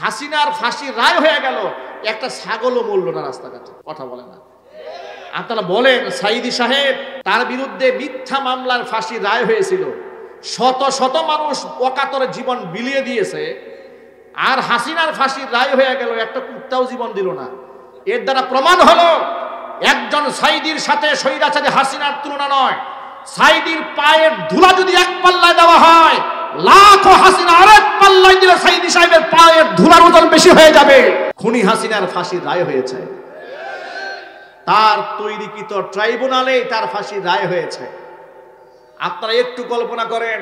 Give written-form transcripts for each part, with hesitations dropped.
হাসিনার ফাঁসির রায় হয়ে গেল, একটা ছাগলও মরল না রাস্তাঘাটে, কথা বলে না। আপনারা বলেন সাইদি সাহেব, তার বিরুদ্ধে মিথ্যা মামলার ফাঁসির রায় হয়েছিল, শত শত মানুষ অকাতরে জীবন বিলিয়ে দিয়েছে, আর হাসিনার ফাঁসির রায় হয়ে গেল, একটা কুত্তাও জীবন দিল না। এর দ্বারা প্রমাণ হলো একজন সাইদির সাথে স্বৈরাচারী হাসিনার তুলনা নয়। সাইদির পায়ের ধুলা যদি এক পাল্লায় দেওয়া হয়, লাখো হাসিনা আরেক পাল্লায় দিলে সাইদি সাহেবের পায়ের ধুলার ওজন বেশি হয়ে যাবে। খুনি হাসিনার ফাঁসির রায় হয়েছে, তার তৈরিকৃত ট্রাইব্যুনালে তার ফাঁসির রায় হয়েছে। আপনারা একটু কল্পনা করেন,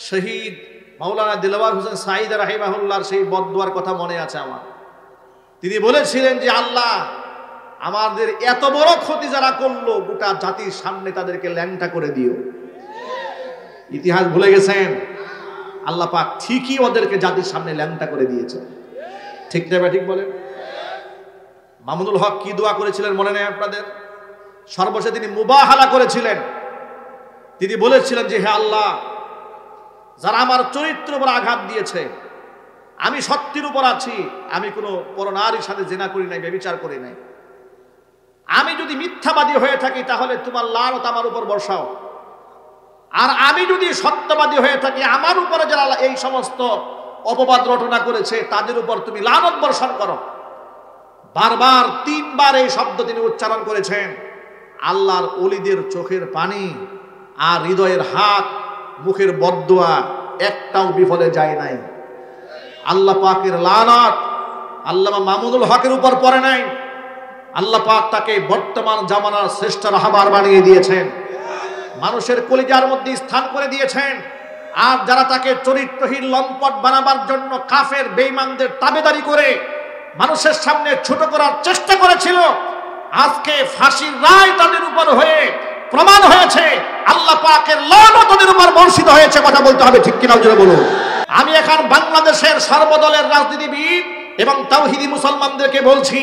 শহীদ মাওলানা দিলওয়ার হোসেন সাঈদ রাহিমাহুল্লাহর সেই বদদুয়ার কথা মনে আছে আমার। তিনি বলেছিলেন যে আল্লাহ, আমাদের এত বড় ক্ষতি যারা করলো, গোটা জাতির সামনে তাদেরকে ল্যাংটা করে দিও। ইতিহাস ভুলে গেছেন? আল্লাহ পাক ঠিকই ওদেরকে জাতির সামনে ল্যাংটা করে দিয়েছে। ঠিক না ঠিক বলেন? মামুনুল হক কি দোয়া করেছিলেন মনে নেই আপনাদের? সর্বশেষ তিনি মুবাহালা করেছিলেন। তিনি বলেছিলেন যে হে আল্লাহ, যারা আমার চরিত্রের উপর আঘাত দিয়েছে, আমি সত্যের উপর আছি, আমি কোনো পরনারীর সাথে জিনা করি নাই, ব্যভিচার করি নাই, আমি যদি মিথ্যাবাদী হয়ে থাকি তাহলে তোমার লানত আমার উপর বর্ষাও, আর আমি যদি সত্যবাদী হয়ে থাকি আমার উপরে যারা এই সমস্ত অপবাদ রটনা করেছে তাদের উপর তুমি লানত বর্ষণ করো। বারবার 3 বার এই শব্দ তিনি উচ্চারণ করেছেন। আল্লাহর ওলিদের চোখের পানি আর হৃদয়ের হাত, মুখের বদদুয়া একটাও বিফলে যায় নাই। আল্লাহ পাকের লানত আল্লামা মামুনুল হকের উপর পড়ে নাই। আল্লাহ পাক তাকে বর্তমান জামানার শ্রেষ্ঠ রাহবার বানিয়ে দিয়েছেন, মানুষের কলিজার মধ্যে স্থান করে দিয়েছেন। আর যারা তাকে চরিত্রহীন লম্পট বানাবার জন্য কাফের বেঈমানদের তাবেদারি করে মানুষের সামনে ছোট করার চেষ্টা করেছিল, আজকে ফাঁসির রায় তাদের উপর হয়ে প্রমাণ হয়েছে আল্লাহ পাকের লানত তাদের উপর বর্ষিত হয়েছে। কথা বলতে হবে, ঠিক কিনা জোরে বলুন। আমি এখন বাংলাদেশের সর্বদলের রাজনীতিবিদ এবং তাওহীদি মুসলমানদেরকে বলছি,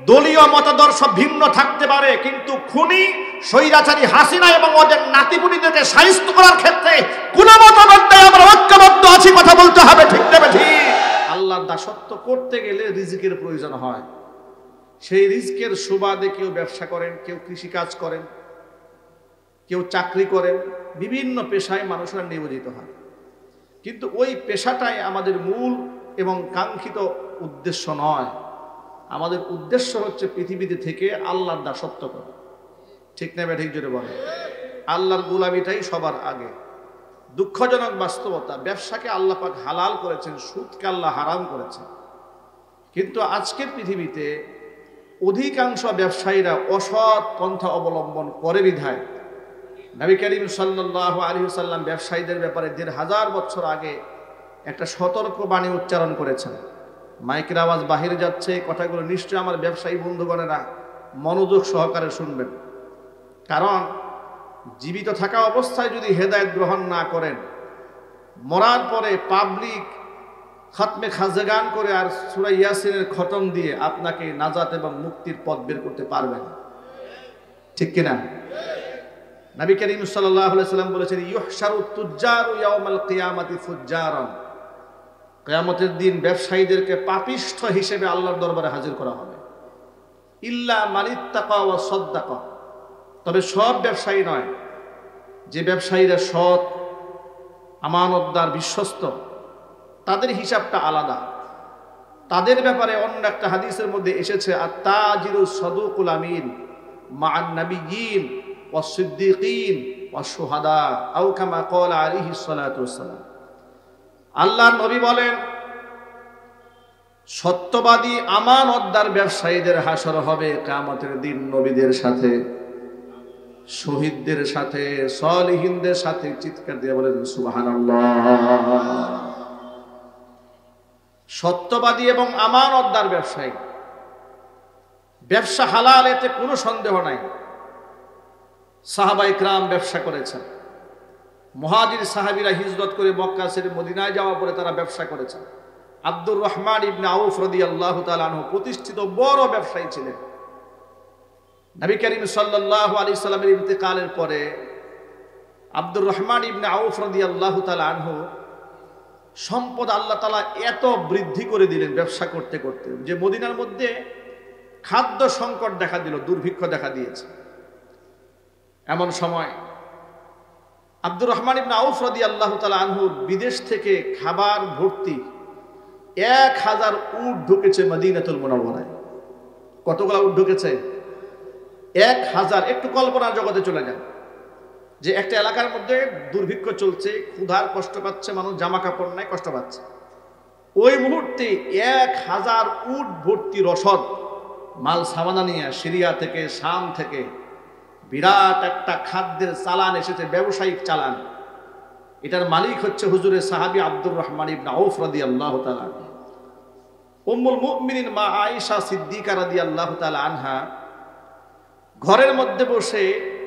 দলীয় মতাদর্শ ভিন্ন থাকতে পারে, কিন্তু খুনি স্বৈরাচারী হাসিনা এবং ওদের নাতিপুতিদেরকে শায়েস্তা করার ক্ষেত্রে কোন মতবাদে আমরা ঐক্যবদ্ধ আছি। কথা বলতে হবে, ঠিক না ঠিক? আল্লাহর দাসত্ব করতে গেলে রিজিকের প্রয়োজন হয়। সেই রিজিকের সুবাদে কেউ ব্যবসা করেন, কেউ কৃষিকাজ করেন, কেউ চাকরি করেন, বিভিন্ন পেশায় মানুষরা নিয়োজিত হয়। কিন্তু ওই পেশাটাই আমাদের মূল এবং কাঙ্ক্ষিত উদ্দেশ্য নয়। আমাদের উদ্দেশ্য হচ্ছে পৃথিবীতে থেকে আল্লাহর দাসত্ব করা। ঠিক না ঠিক জোরে বলে? আল্লাহর গোলামিটাই সবার আগে। দুঃখজনক বাস্তবতা, ব্যবসাকে আল্লাহ পাক হালাল করেছেন, সুদকে আল্লাহ হারাম করেছেন। কিন্তু আজকের পৃথিবীতে অধিকাংশ ব্যবসায়ীরা অসৎ পন্থা অবলম্বন করে বিধায় নবী করিম সাল্লাল্লাহু আলাইহি ওয়াসাল্লাম ব্যবসায়ীদের ব্যাপারে ১৫০০ বছর আগে একটা সতর্ক বাণী উচ্চারণ করেছেন। মাইকের আওয়াজ বাহিরে যাচ্ছে, কথাগুলো নিশ্চয়ই আমার ব্যবসায়ী বন্ধুগণেরা মনোযোগ সহকারে শুনবেন। কারণ জীবিত থাকা অবস্থায় যদি হেদায়েত গ্রহণ না করেন, মরার পরে পাবলিক খতমে খাজগান করে আর সূরা ইয়াসিনের খতম দিয়ে আপনাকে নাজাত এবং মুক্তির পথ বের করতে পারবেন। ঠিক কিনা? নবী করিম সাল্লাল্লাহু আলাইহি ওয়াসাল্লাম বলেছেন, ইউহশারু তুজ্জারু ইয়াউমাল কিয়ামাতি ফুজ্জারান। কিয়ামতের দিন ব্যবসায়ীদেরকে পাপিষ্ঠ হিসেবে আল্লাহর দরবারে হাজির করা হবে। ইল্লা মানিত্তাকা ওয়া সাদ্দাকা, তবে সব ব্যবসায়ী নয়। যে ব্যবসায়ীরা সৎ, আমানতদার, বিশ্বস্ত, তাদের হিসাবটা আলাদা। তাদের ব্যাপারে অন্য একটা হাদিসের মধ্যে এসেছে, আত-তাজিরু সাদুকুল আমিন মা'আন নাবিয়্যিন ওয়াস সিদ্দিকিন ওয়াস শুহাদা আও কামা ক্বালা আলাইহিস সালাতু ওয়াসসালাম। আল্লাহর নবী বলেন, সত্যবাদী আমানতদার ব্যবসায়ীদের হাসর হবে কিয়ামতের দিন নবীদের সাথে, শহীদদের সাথে, সালিহিনদের সাথে। চিৎকার দিয়ে বলেন সুবহানাল্লাহ। সত্যবাদী এবং আমানতদার ব্যবসায়ী, ব্যবসা হালাল, এতে কোনো সন্দেহ নাই। সাহাবায়ে কেরাম ব্যবসা করেছেন, মুহাজির সাহাবীরা হিজরত করে মক্কা ছেড়ে মদিনায় যাওয়ার পরে তারা ব্যবসা করেছেন। আব্দুর রহমান ইবনে আউফ রাদিয়াল্লাহু তাআলা আনহু প্রতিষ্ঠিত বড় ব্যবসায়ী ছিলেন। নবী করিম সাল্লাল্লাহু আলাইহি সাল্লামের ইন্তেকালের পরে আব্দুর রহমান ইবনে আউফ রাদিয়াল্লাহু তাআলা আনহু সম্পদ আল্লাহ তাআলা এত বৃদ্ধি করে দিলেন ব্যবসা করতে করতে, যে মদিনার মধ্যে খাদ্য সংকট দেখা দিল, দুর্ভিক্ষ দেখা দিয়েছে। এমন সময় আব্দুর রহমান ইবনে আউফ রাদিয়াল্লাহু তাআলা আনহু বিদেশ থেকে খাবার ভর্তি 1000 উট ঢুকেছে মদিনাতুল মুনাওয়ারায়। কতগুলো উট ঢুকেছে? 1000। একটু কল্পনার জগতে চলে যান, যে একটা এলাকার মধ্যে দুর্ভিক্ষ চলছে, ক্ষুধার কষ্ট পাচ্ছে মানুষ, জামা কাপড় নাই, কষ্ট পাচ্ছে। ওই মুহূর্তে 1000 উট ভর্তি রসদ মাল সামানা নিয়ে সিরিয়া থেকে, শাম থেকে বিরাট একটা খাদ্যের চালান এসেছে, ব্যবসায়িক চালান। এটার মালিক হচ্ছে হুজুরের সাহাবী আব্দুর রহমান ইবনে আউফ রাদিয়াল্লাহু তাআলা। উম্মুল মুমিনিন মা আয়েশা সিদ্দিকা রাদিয়াল্লাহু তাআলা আনহা ঘরের মধ্যে বসে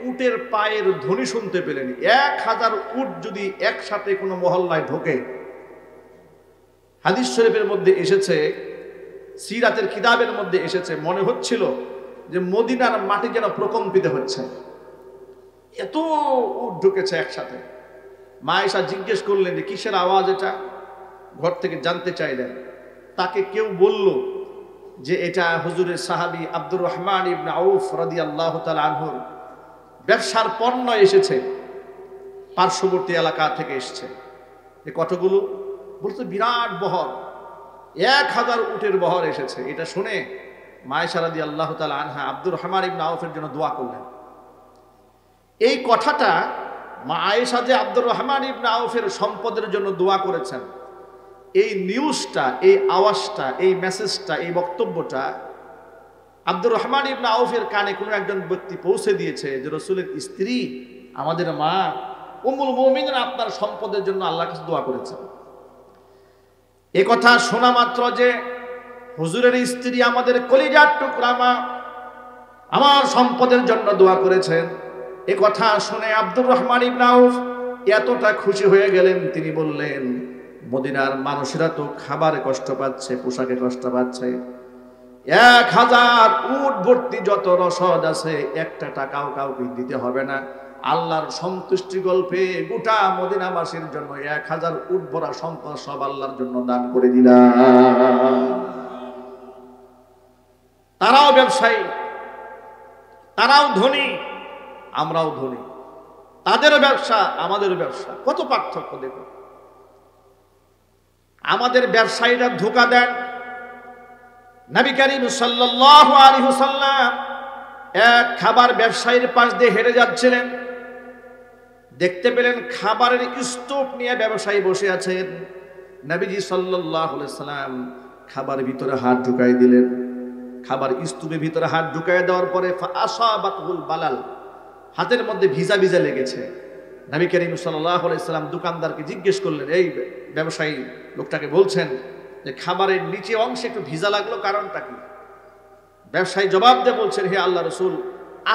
উটের পায়ের ধ্বনি শুনতে পেলেন। 1000 উট যদি একসাথে কোনো মহল্লায় ঢোকে, হাদিস শরীফের মধ্যে এসেছে, সিরাতের কিতাবের মধ্যে এসেছে, মনে হচ্ছিল যে মদিনার মাটি যেন প্রকম্পিত হচ্ছে, এত উট ঢুকেছে একসাথে। মা আয়েশা জিজ্ঞেস করলেন যে কিসের আওয়াজ এটা? ঘর থেকে জানতে চাইলেন। তাকে কেউ বলল যে এটা হুজুরের সাহাবী আব্দুর রহমান ইবনে আউফ রাদিয়াল্লাহু তাআলা আনহুর ব্যবসার পণ্য এসেছে, পার্শ্ববর্তী এলাকা থেকে এসেছে। এই কতগুলো বলতে বিরাট বহর, 1000 উটের বহর এসেছে। এটা শুনে মা আয়েশা রাদিয়াল্লাহু তাআলা আনহা আব্দুর রহমান ইবনে আউফের জন্য দোয়া করলেন। এই কথাটা মা আয়েশা যে আব্দুর রহমান ইবনে আউফের সম্পদের জন্য দোয়া করেছেন, এই নিউজটা, এই আওয়াজটা, এই মেসেজটা, এই বক্তব্যটা আব্দুর রহমান ইবনে আউফের কানে কোনো একজন ব্যক্তি পৌঁছে দিয়েছে যে রাসূলের স্ত্রী, আমাদের মা উম্মুল মুমিনিন আপনার সম্পদের জন্য আল্লাহর কাছে দোয়া করেছেন। এই কথা শোনা মাত্র যে হুজুরের স্ত্রী, আমাদের কলিজার টুকরা মা, আমার সম্পদের জন্য দোয়া করেছেন, এ কথা শুনে আব্দুর রহমান ইবনে আউফ এতটা খুশি হয়ে গেলেন, তিনি বললেন মদিনার মানুষেরা তো খাবারে কষ্ট পাচ্ছে, পোশাকে কষ্ট পাচ্ছে, 1000 উট ভর্তি যত রসদ আছে একটা টাকাও কাউকে দিতে হবে না, আল্লাহর সন্তুষ্টি গল্পে গোটা মদিনাবাসীর জন্য 1000 উট ভরা সম্পদ সব আল্লাহর জন্য দান করে দিলাম। তারাও ব্যবসায়ী, তারাও ধনী, আমরাও ধনী, তাদেরও ব্যবসা আমাদেরও ব্যবসা, কত পার্থক্য দেখো। আমাদের ব্যবসায়ীরা ধোঁকা দেন। নবী করিম সাল্লাল্লাহু আলাইহি ওয়াসাল্লাম এক খাবার ব্যবসায়ীর পাশ দিয়ে হেঁটে যাচ্ছিলেন, দেখতে পেলেন খাবারের স্তূপ নিয়ে ব্যবসায়ী বসে আছেন। নবীজি সাল্লাল্লাহু আলাইহি ওয়াসাল্লাম খাবারের ভিতরে হাত ঢুকাই দিলেন। খাবার স্তূপের ভিতরে হাত ঢুকাই দেওয়ার পরে ফাআসাবাতুল বালাল, হাতের মধ্যে ভিজা ভিজা লেগেছে। নবী করিম সাল্লাল্লাহু আলাইহি ওয়াসাল্লাম দোকানদারকে জিজ্ঞেস করলেন, এই ব্যবসায়ী লোকটাকে বলছেন যে খাবারের নিচে অংশে একটু ভিজা লাগলো, কারণটা কি? ব্যবসায়ী জবাব দিয়ে বলছেন, হে আল্লাহ রাসূল,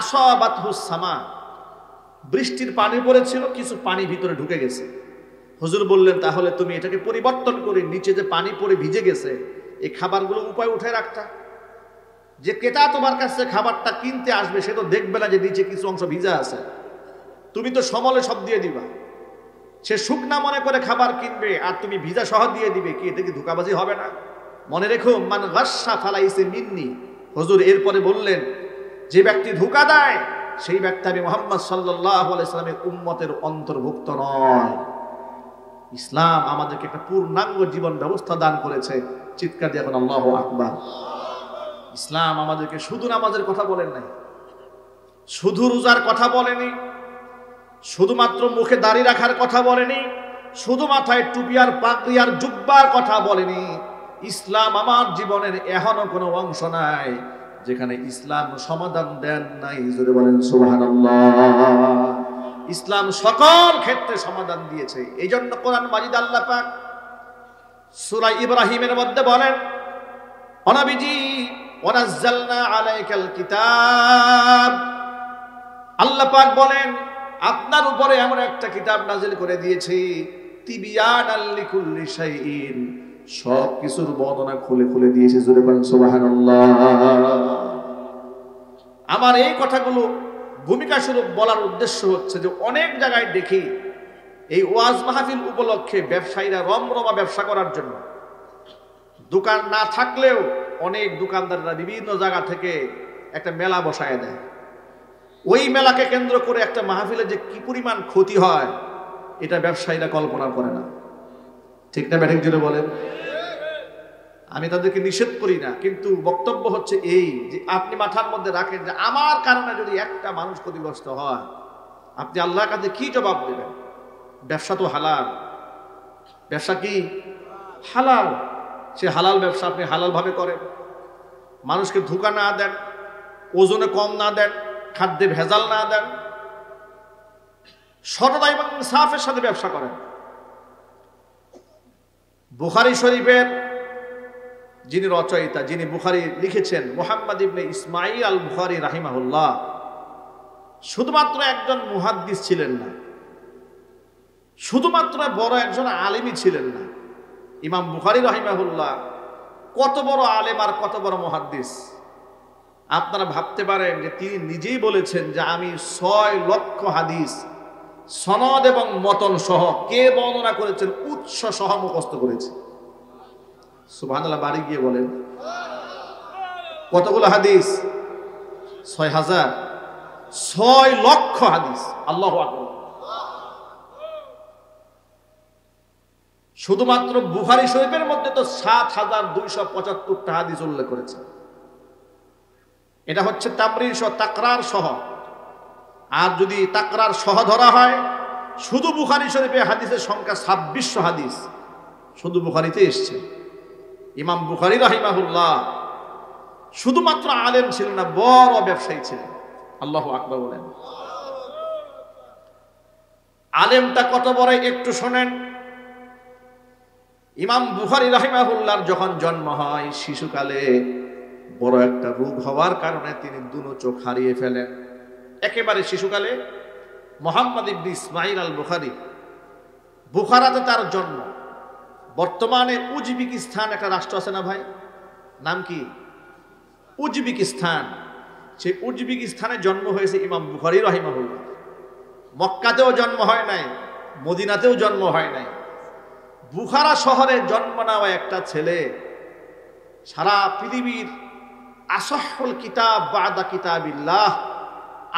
আসাবাতহুস সামা, বৃষ্টির পানি পড়েছিল, কিছু পানি ভিতরে ঢুকে গেছে। হুজুর বললেন, তাহলে তুমি এটাকে পরিবর্তন করে নিচে যে পানি পড়ে ভিজে গেছে এই খাবারগুলো উপায় উঠে রাখতা। যে ক্রেতা তোমার কাছে খাবারটা কিনতে আসবে সে তো দেখবে না যে নিচে কিছু অংশ ভিজা আছে, তুমি তো সমলে সব দিয়ে দিবা। সে শুকনা মনে করে খাবার কিনবে আর তুমি ভিজা সহ দিয়ে দিবে, কি এটা কি ধোঁকাবাজি হবে না? মনে রেখো, মান গাসসা ফালাইসা মিন্নি। হুজুর এরপরে বললেন, যে ব্যক্তি ধোঁকা দেয় সেই ব্যক্তি আমি মুহাম্মদ সাল্লাল্লাহু আলাইহি সাল্লামের উম্মতের অন্তর্ভুক্ত নয়। ইসলাম আমাদেরকে একটা পূর্ণাঙ্গ জীবন ব্যবস্থা দান করেছে। চিৎকার দিয়ে এখন আল্লাহু আকবার। ইসলাম আমাদেরকে শুধু নামাজের কথা বলেন নাই, শুধু রোজার কথা বলেনি, শুধুমাত্র মুখে দাড়ি রাখার কথা বলেনি, শুধু মাথায় টুপি আর পাগড়ি আর জুব্বার কথা বলেনি। ইসলাম আমার জীবনের এখনো কোনো অংশ নাই যেখানে ইসলাম সমাধান দেন নাই। জোরে বলেন সুবহানাল্লাহ। ইসলাম সকল ক্ষেত্রে সমাধান দিয়েছে। এই জন্য কোরআন মাজিদ আল্লাহ পাক সূরা ইব্রাহিমের মধ্যে বলেন, অনবীজি ওয়ানাজ্জালনা আলাইকাল কিতাব, আল্লাহ পাক বলেন আপনার উপরে এমন একটা কিতাব নাজিল করে দিয়েছি, তিবিয়ানাল লিকুল্লি শাইইন, সব কিছুর বর্ণনা খুলে খুলে দিয়েছে। জোরে বলেন সুবহানাল্লাহ। আমার এই কথাগুলো ভূমিকা স্বরূপ বলার উদ্দেশ্য হচ্ছে যে অনেক জায়গায় দেখি এই ওয়াজ মাহফিল উপলক্ষে ব্যবসায়ীরা রমরমা ব্যবসা করার জন্য দোকান না থাকলেও অনেক দোকানদাররা বিভিন্ন জায়গা থেকে একটা মেলা বসায় দেয়। ওই মেলাকে কেন্দ্র করে একটা মাহফিলে যে কি পরিমাণ ক্ষতি হয় এটা ব্যবসায়ীরা কল্পনা করে না। ঠিক না ব্যাঠিক জুড়ে বলেন? আমি তাদেরকে নিষেধ করি না, কিন্তু বক্তব্য হচ্ছে এই যে আপনি মাথার মধ্যে রাখেন যে আমার কারণে যদি একটা মানুষ ক্ষতিগ্রস্ত হয় আপনি আল্লাহর কাছে কি জবাব দেবেন? ব্যবসা তো হালাল, ব্যবসা কি হালাল, সে হালাল ব্যবসা আপনি হালাল ভাবে করেন, মানুষকে ধোঁকা না দেন, ওজনে কম না দেন, খাদ্যে ভেজাল না দেন, সততা এবং ইনসাফের সাথে ব্যবসা করেন। বুখারী শরীফের যিনি রচয়িতা, যিনি বুখারী লিখেছেন, মুহাম্মদ ইবনে ইসমাঈল আল বুখারী রাহিমাহুল্লাহ, শুধুমাত্র একজন মুহাদ্দিস ছিলেন না, শুধুমাত্র বড় একজন আলেমই ছিলেন না। ইমাম বুখারী রাহিমাহুল্লাহ কত বড় আলেম আর কত বড় মুহাদ্দিস। আপনারা ভাবতে পারেন যে তিনি নিজেই বলেছেন যে আমি 6 লক্ষ হাদিস সনদ এবং মতন সহ, কে বর্ণনা করেছেন উৎস সহ মুখস্থ করেছে। সুবহানাল্লাহ, বাড়ি গিয়ে বলেন কতগুলো হাদিস? 6000, 6 লক্ষ হাদিস। আল্লাহু আকবার। শুধুমাত্র বুখারী শরীফের মধ্যে তো 7275টা হাদিস উল্লেখ করেছে। এটা হচ্ছে তামরির সহ, তাকরার সহ। আর যদি তাকরার সহ ধরা হয়, শুধু বুখারী শরীফে হাদিসের সংখ্যা 2600 হাদিস শুধু বুখারীতে এসেছে। ইমাম বুখারী রাহিমাহুল্লাহ শুধুমাত্র আলেম ছিলেন না, বড় ব্যবসায়ী ছিলেন। আল্লাহু আকবার বলেন। আলেমটা কত বড় একটু শোনেন। ইমাম বুখারী রাহিমাহুল্লাহর যখন জন্ম হয়, শিশুকালে বড় একটা রোগ হওয়ার কারণে তিনি দুনো চোখ হারিয়ে ফেলেন। একেবারে শিশুকালে। মুহাম্মদ ইবনে ইসমাঈল আল বুখারী, বুখারাতে তার জন্ম। বর্তমানে উজবেকিস্তান একটা রাষ্ট্র আছে না ভাই, নাম কি? উজবেকিস্তান। সেই উজবেকিস্তানে জন্ম হয়েছে ইমাম বুখারী রাহিমাহুল্লাহ। মক্কাতেও জন্ম হয় নাই, মদিনাতেও জন্ম হয় নাই। বুখারা শহরে জন্ম নেওয়া একটা ছেলে সারা পৃথিবীর আসহুল কিতাব বাদা কিতাবিল্লাহ,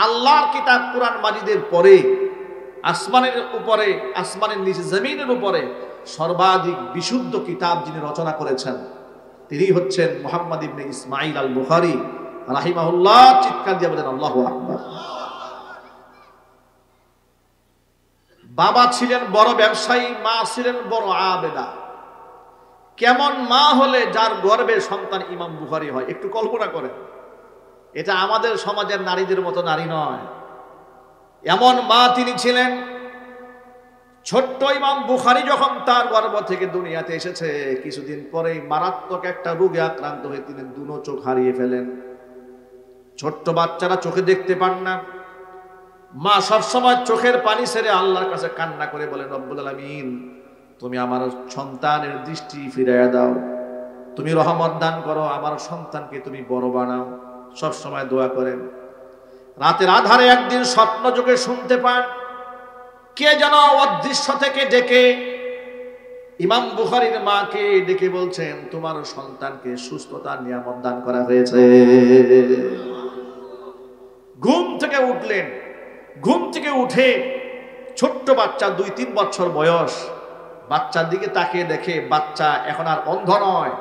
আল্লাহর কিতাব কুরআন মাজিদের পরে, আসমানের উপরে, আসমানের নিচে জমিনের উপরে সর্বাধিক বিশুদ্ধ কিতাব যিনি রচনা করেছেন তিনি হচ্ছেন মুহাম্মদ ইবনে ইসমাঈল আল বুখারী রাহিমাহুল্লাহ। চিৎকার দিয়ে বলেন আল্লাহু আকবার। বাবা ছিলেন বড় ব্যবসায়ী, মা ছিলেন বড় আবেদা। কেমন মা হলে যার গর্ভে সন্তান ইমাম বুখারী হয়, একটু কল্পনা করেন। এটা আমাদের সমাজের নারীদের মতো নারী নয়, এমন মা তিনি ছিলেন। ছোট্ট ইমাম বুখারী যখন তার গর্ভ থেকে দুনিয়াতে এসেছে, কিছুদিন পরেই মারাত্মক একটা রোগে আক্রান্ত হয়ে তিনি দুনো চোখ হারিয়ে ফেলেন। ছোট্ট বাচ্চারা চোখে দেখতে পান না। মা সবসময় চোখের পানি ছেড়ে আল্লাহর কাছে কান্না করে বলেন, রব্বুল আলামিন তুমি আমার সন্তানের দৃষ্টি ফিরাইয়া দাও, তুমি রহমত দান করো, আমার সন্তানকে তুমি বড় বানাও। সব সময় দোয়া করেন। রাতের আধারে একদিন স্বপ্ন যোগে শুনতে পান কে যেন অদৃশ্য থেকে ডেকে ইমাম বুখারীর মাকে ডেকে বলছেন, তোমার সন্তানকে সুস্থতার নিয়ামত দান করা হয়েছে। ঘুম থেকে উঠলেন। ঘুম থেকে উঠে ছোট্ট বাচ্চা, 2-3 বছর বয়স, বাচ্চার দিকে তাকিয়ে দেখে বাচ্চা এখন আর অন্ধ নয়।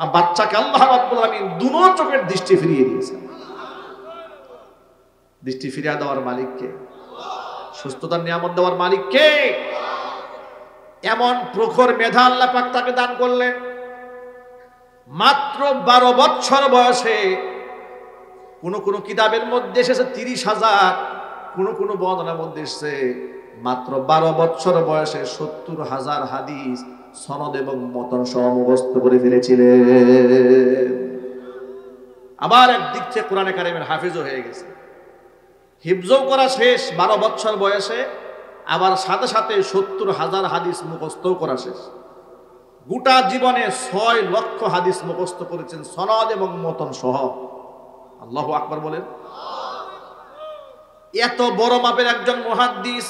আর বাচ্চাকে আল্লাহ রাব্বুল আলামিন দুনো চোখের দৃষ্টি ফিরিয়ে দিয়েছেন। দৃষ্টি ফিরিয়ে দেওয়ার মালিক কে? সুস্থতার নিয়ামত দেওয়ার মালিক কে? এমন প্রখর মেধা আল্লাহ পাক তাকে দান করলেন। মাত্র 12 বছর বয়সে, কোন কিতাবের মধ্যে এসেছে 30,000, কোন বর্ণনার মধ্যে এসেছে মাত্র 12 বছর বয়সে 70,000 হাদিস সনদ এবং মতন সহ মুখস্থ করে ফেলেছিলেন। আবার একদিক থেকে কোরআনে কারিমের হাফেজও হয়ে গেছে, হিফজও করা শেষ 12 বছর বয়সে। আবার সাথে সাথে 70,000 হাদিস মুখস্থও করা শেষ। গোটা জীবনে 6 লক্ষ হাদিস মুখস্থ করেছেন সনদ এবং মতন সহ। আল্লাহু আকবার বলেন। এত বড় মাপের একজন মুহাদ্দিস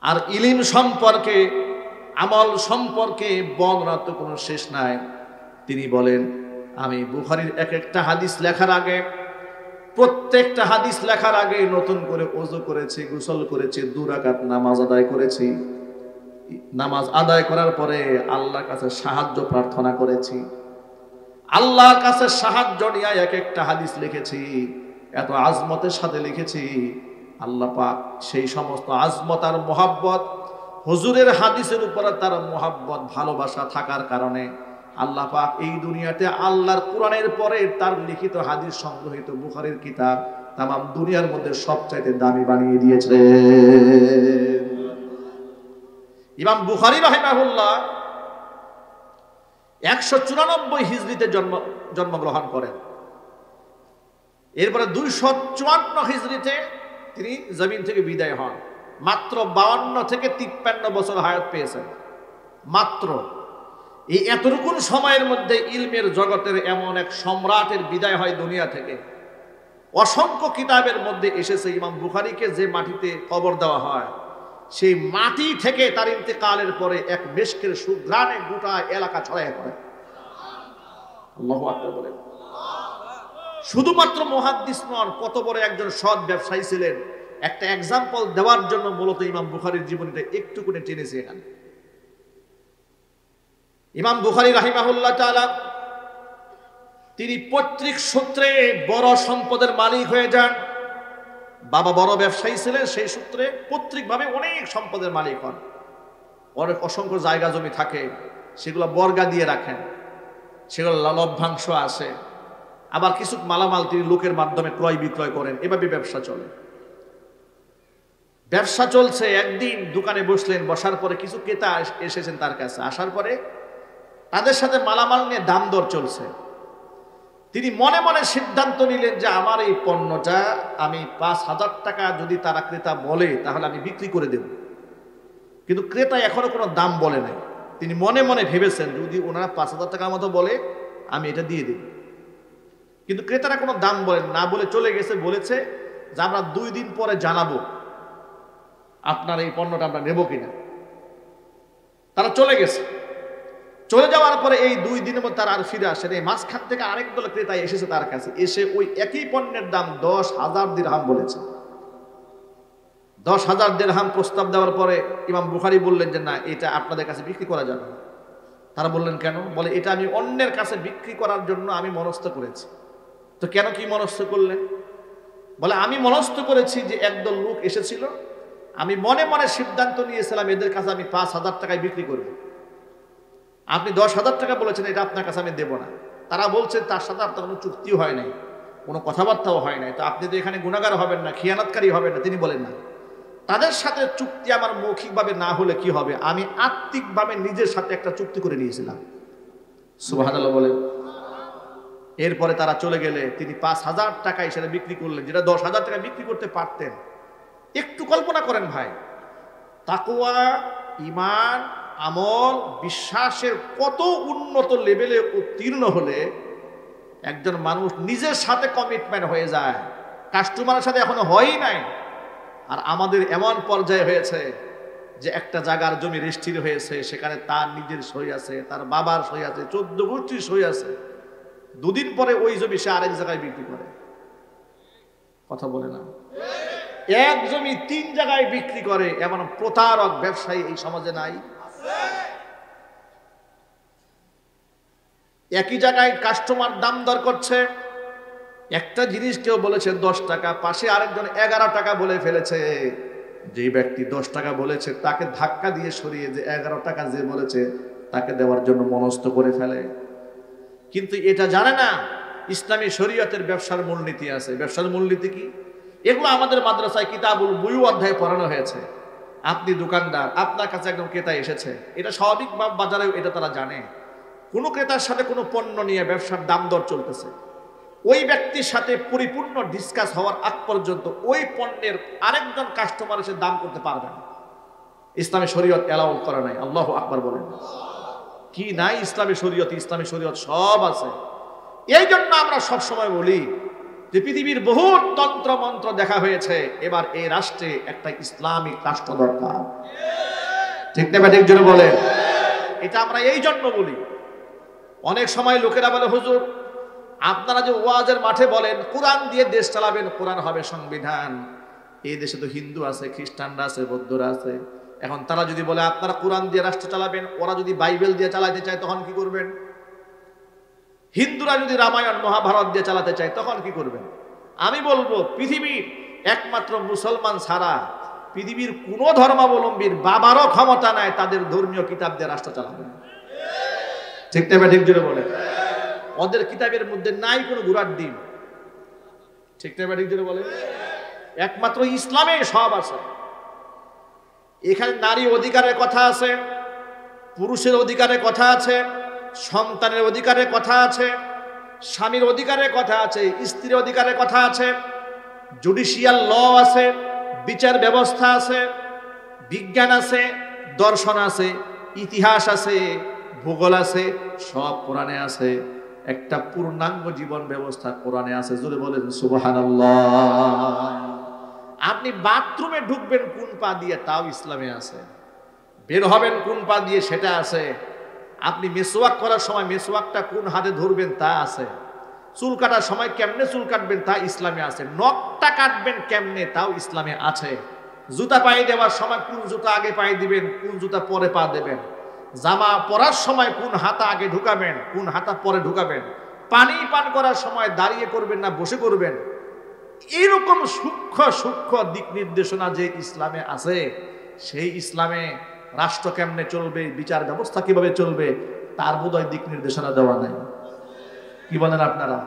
আর ইলম সম্পর্কে, আমল সম্পর্কে বর্ণনার তো কোনো শেষ নাই। তিনি বলেন, আমি বুখারীর এক একটা হাদিস লেখার আগে, প্রত্যেকটা হাদিস লেখার আগে নতুন করে ওযু করেছি, গোসল করেছি, 2 রাকাত নামাজ আদায় করেছি। নামাজ আদায় করার পরে আল্লাহর কাছে সাহায্য প্রার্থনা করেছি, আল্লাহর কাছে সাহায্য নিয়ে এক একটা হাদিস লিখেছি। এত আজমতের সাথে লিখেছি, আল্লাহ পাক সেই সমস্ত আজমত আর মোহাব্বত, হুজুরের হাদিসের উপরে তার মোহাব্বত, ভালোবাসা থাকার কারণে আল্লাহ পাক এই দুনিয়াতে আল্লাহর কোরআনের পরে তার লিখিত হাদিস সংগ্রহিত বুখারীর কিতাব তামাম দুনিয়ার মধ্যে সবচাইতে দামি বানিয়ে দিয়েছে। ইমাম বুখারী রাহিমাহুল্লাহ 194 হিজরিতে জন্মগ্রহণ করেন। এরপরে 254 হিজরিতে তিনি জমিন থেকে বিদায় হন। মাত্র 52 থেকে 53 বছর হায়াত পেয়েছেন। মাত্র এই এতটুকু সময়ের মধ্যে ইলমের জগতের এমন এক সম্রাটের বিদায় হয় দুনিয়া থেকে। অসংখ্য কিতাবের মধ্যে এসেছে ইমাম বুখারীকে যে মাটিতে কবর দেওয়া হয়, সেই মাটি থেকে তার ইন্তেকালের পরে এক মেশকের সুঘ্রাণে গোটা এলাকা ছড়ায় পড়ে। আল্লাহু আকবার বলেন। শুধুমাত্র মুহাদ্দিস নন, কত বড় একজন সৎ ব্যবসায়ী ছিলেন, একটা এক্সাম্পল দেওয়ার জন্য মূলত ইমাম বুখারীর জীবনীটা একটু করে টেনেছে এখানে। ইমাম বুখারী রাহিমাহুল্লাহ তাআলা তিনি পৈতৃক সূত্রে বড় সম্পদের মালিক হয়ে যান। বাবা বড় ব্যবসায়ী ছিলেন, সেই সূত্রে পৈতৃকভাবে অনেক সম্পদের মালিক হন। অনেক অসংখ্য জায়গা জমি থাকে, সেগুলো বর্গা দিয়ে রাখেন, সেগুলো লভ্যাংশ আসে। আবার কিছু মালামাল তিনি লোকের মাধ্যমে ক্রয় বিক্রয় করেন। এভাবে ব্যবসা চলে। ব্যবসা চলছে, একদিন দোকানে বসলেন, বসার পরে কিছু ক্রেতা এসেছেন তার কাছে। আসার পরে তাদের সাথে মালামাল নিয়ে দাম দর চলছে। তিনি মনে মনে সিদ্ধান্ত নিলেন যে আমার এই পণ্যটা আমি 5,000 টাকা যদি তারা ক্রেতা বলে তাহলে আমি বিক্রি করে দেব। কিন্তু ক্রেতা এখনো কোনো দাম বলে নাই। তিনি মনে মনে ভেবেছেন যদি ওনারা 5,000 টাকার মতো বলে আমি এটা দিয়ে দেব। কিন্তু ক্রেতারা কোনো দাম বলেন না, বলে চলে গেছে। বলেছে যে আমরা 2 দিন পরে জানাবো আপনার এই পণ্যটা আমরা নেব কিনা। তারা চলে গেছে। চলে যাওয়ার পরে এই 2 দিনের মধ্যে তারা আর ফিরে আসেন। এই মাঝখান থেকে আরেক দল ক্রেতা এসেছে তার কাছে। এসে ওই একই পণ্যের দাম 10,000 দিরহাম বলেছে। 10,000 দিরহাম প্রস্তাব দেওয়ার পরে ইমাম বুখারী বললেন যে না, এটা আপনাদের কাছে বিক্রি করা যাবে না। তারা বললেন কেন? বলে এটা আমি অন্যের কাছে বিক্রি করার জন্য আমি মনস্থ করেছি। তো কেন, কি মনস্থ করলেন? বলে আমি মনস্থ করেছি যে একদল লোক এসেছিল, আমি মনে মনে সিদ্ধান্ত নিয়েছিলাম এদের কাছে আমি 5,000 টাকায় বিক্রি করব। আপনি 10,000 টাকা বলেছেন, এটা আপনার কাছে আমি দেব না। তারা বলছেন তার সাথে আপনার কোনো চুক্তিও হয় নাই, কোনো কথাবার্তাও হয় নাই, তো আপনি তো এখানে গুনাহগার হবেন না, খিয়ানতকারী হবেন না। তিনি বলেন না, তাদের সাথে চুক্তি আমার মৌখিকভাবে না হলে কি হবে, আমি আত্মিকভাবে নিজের সাথে একটা চুক্তি করে নিয়েছিলাম। সুবহানাল্লাহ বলেন। এরপরে তারা চলে গেলে তিনি 5,000 টাকায় সেটা বিক্রি করলেন, যেটা 10,000 টাকা বিক্রি করতে পারতেন। একটু কল্পনা করেন ভাই, তাকওয়া, ঈমান, আমল, বিশ্বাসের কত উন্নত লেভেলে উত্তীর্ণ হলে একজন মানুষ নিজের সাথে কমিটমেন্ট হয়ে যায়। কাস্টমারের সাথে এখনো হয়ই নাই। আর আমাদের এমন পর্যায়ে হয়েছে যে একটা জায়গার জমি রেজিস্ট্রি হয়েছে, সেখানে তার নিজের সই আছে, তার বাবার সই আছে, 14 গোষ্ঠীর সই আছে। 2 দিন পরে ওই জমি সে আরেক জায়গায় বিক্রি করে। কথা বলে না? এক জমি 3 জায়গায় বিক্রি করে, এমন প্রতারক ব্যবসায়ী এই সমাজে নাই? একই জায়গায় কাস্টমার দাম দর করছে, একটা জিনিস কেউ বলেছে 10 টাকা, পাশে আরেকজন 11 টাকা বলে ফেলেছে। যে ব্যক্তি 10 টাকা বলেছে তাকে ধাক্কা দিয়ে সরিয়ে যে 11 টাকা যে বলেছে তাকে দেওয়ার জন্য মনস্থ করে ফেলে। কিন্তু এটা জানে না ইসলামী শরীয়তের ব্যবসার মূলনীতি আছে। ব্যবসার মূলনীতি কি? এগুলো আমাদের মাদ্রাসায় কিতাবুল বুয়ু অধ্যায়ে পড়ানো হয়েছে। আপনি দোকানদার, আপনার কাছে একদম ক্রেতা এসেছে, এটা স্বাভাবিক বাজারেও এটা তারা জানে। কোনো ক্রেতার সাথে কোনো পণ্য নিয়ে ব্যবসার দাম দর চলতেছে, ওই ব্যক্তির সাথে পরিপূর্ণ ডিসকাস হওয়ার আগ পর্যন্ত ওই পণ্যের আরেকজন কাস্টমার এসে দাম করতে পারবে না। ইসলামী শরীয়ত এলাও করা নাই। আল্লাহু আকবার বলেন। কি নাই ইসলামী শরীয়ত? ইসলামী শরীয়ত সব আছে। এই জন্য আমরা সবসময় বলি যে পৃথিবীর বহুত তন্ত্র মন্ত্র দেখা হয়েছে, এবার এই রাষ্ট্রে একটা ইসলামিক রাষ্ট্র দরকার। ঠিক না ঠিক জোরে বলেন। এটা আমরা এই জন্য বলি, অনেক সময় লোকেরা বলে হুজুর আপনারা যে ওয়াজের মাঠে বলেন কোরআন দিয়ে দেশ চালাবেন, কোরআন হবে সংবিধান, এই দেশে তো হিন্দু আছে, খ্রিস্টানরা আছে, বৌদ্ধরা আছে, এখন তারা যদি বলে আপনারা কোরআন দিয়ে রাষ্ট্র চালাবেন, ওরা যদি বাইবেল দিয়ে চালাতে চায় তখন কি করবেন? হিন্দুরা যদি রামায়ণ মহাভারত দিয়ে চালাতে চায় তখন কি করবেন? আমি বলবো পৃথিবীর একমাত্র মুসলমান ছাড়া পৃথিবীর কোন ধর্মাবলম্বীর বাবারও ক্ষমতা নাই তাদের ধর্মীয় কিতাব দিয়ে রাষ্ট্র চালাবেন। ঠিক না ঠিক জোরে বলেন। ওদের কিতাবের মধ্যে নাই কোনো ঘোড়ার ডিম। ঠিক না ঠিক জোরে বলেন। একমাত্র ইসলামে সব আছে। এখানে নারী অধিকারের কথা আছে, পুরুষের অধিকারের কথা আছে, সন্তানের অধিকারের কথা আছে, স্বামীর অধিকারের কথা আছে, স্ত্রীর অধিকারের কথা আছে, জুডিশিয়াল ল আছে, বিচার ব্যবস্থা আছে, বিজ্ঞান আছে, দর্শন আছে, ইতিহাস আছে, ভূগোল আছে, সব কোরআনে আছে। একটা পূর্ণাঙ্গ জীবন ব্যবস্থা কোরআনে আছে। জোরে বলেন সুবহানাল্লাহ। আপনি বাথরুমে ঢুকবেন কোন পা দিয়ে, তাও ইসলামে আছে। বের হবেন কোন পা দিয়ে, সেটা আছে। আপনি মেসওয়াক করার সময় মেসওয়াকটা কোন হাতে ধরবেন, তা আছে। চুল কাটার সময় কেমনে চুল কাটবেন, তা ইসলামে আছে। নখটা কাটবেন কেমনে, তাও ইসলামে আছে। জুতা পায়ে দেওয়ার সময় কোন জুতা আগে পায়ে দিবেন, কোন জুতা পরে পা দেবেন। জামা পরার সময় কোন হাতা আগে ঢুকাবেন, কোন হাতা পরে ঢুকাবেন। পানি পান করার সময় দাঁড়িয়ে করবেন না বসে করবেন। এরকম সূক্ষ্ম সূক্ষ্ম দিক নির্দেশনা যে ইসলামে আছে, সেই ইসলামে রাষ্ট্র কেমনে চলবে, বিচার ব্যবস্থা কিভাবে চলবে, তার বোধহয় দিক নির্দেশনা দেওয়া নাই। কি বলেন আপনারা?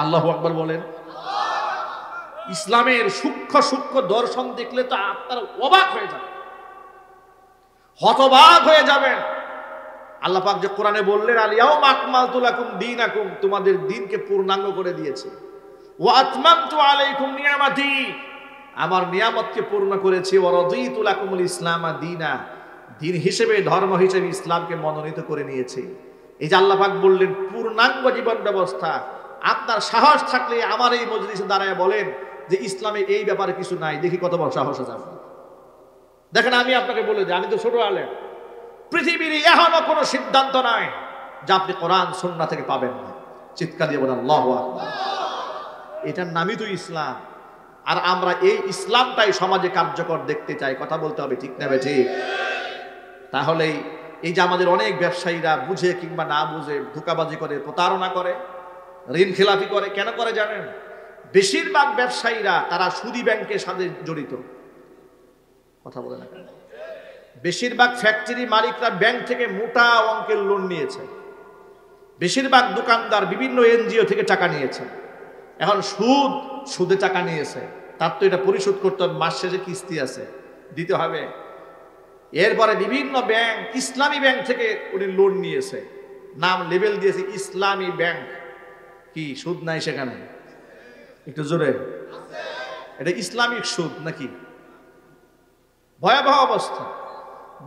আল্লাহু আকবার বলেন। ইসলামের সূক্ষ্ম সূক্ষ্ম দর্শন দেখলে তো আপনারা অবাক হয়ে যাবেন, হতবাক হয়ে যাবেন। আল্লাহ পাক যে কোরআনে বললেন আল-ইয়াউমা আকমালতু লাকুম দীনাকুম, তোমাদের দ্বীনকে পূর্ণাঙ্গ করে দিয়েছে। ওয়া আতমামতু আলাইকুম নিয়ামাতি, আমার নিয়ামতকে পূর্ণ করেছি। ওয়া রাদিতু লাকুমুল ইসলামা দীনা, দ্বীন হিসেবে, ধর্ম হিসেবে ইসলামকে মনোনীত করে নিয়েছি। এই যে আল্লাহ পাক বললেন পূর্ণাঙ্গ জীবন ব্যবস্থা। আপনার সাহস থাকলে আমার এই মজলিসে দাঁড়ায় বলেন যে ইসলামে এই ব্যাপারে কিছু নাই, দেখি কত বড় সাহস আছে আপনার। দেখেন আমি আপনাকে বলে দিই, আমি তো ছোট আলেম, পৃথিবীর এখনো কোনো সিদ্ধান্ত নাই যা আপনি কোরআন সুন্নাহ থেকে পাবেন না। চিৎকার দিয়ে বলেন আল্লাহু আকবার। এটার নামই তো ইসলাম। আর আমরা এই ইসলামটাই সমাজে কার্যকর দেখতে চাই। কথা বলতে হবে, ঠিক না ঠিক? তাহলেই এই যে আমাদের অনেক ব্যবসায়ীরা বুঝে কিংবা না বুঝে ধোঁকাবাজি করে, প্রতারণা করে, ঋণ খেলাপি করে, কেন করে জানেন? বেশিরভাগ ব্যবসায়ীরা তারা সুদী ব্যাংকের সাথে জড়িত। কথা বলে না কেন? বেশিরভাগ ফ্যাক্টরি মালিকরা ব্যাংক থেকে মোটা অঙ্কের লোন নিয়েছে। বেশিরভাগ দোকানদার বিভিন্ন এনজিও থেকে টাকা নিয়েছে। এখন সুদে টাকা নিয়েছে, তার তো এটা পরিশোধ করতে হবে, মাস শেষে কিস্তি আছে, দিতে হবে। এরপরে বিভিন্ন ব্যাংক, ইসলামী ব্যাংক থেকে উনি লোন নিয়েছে, নাম লেবেল দিয়েছে ইসলামী ব্যাংক। কি সুদ নাই সেখানে? একটু জোরে, এটা ইসলামিক সুদ নাকি? ভয়াবহ অবস্থা।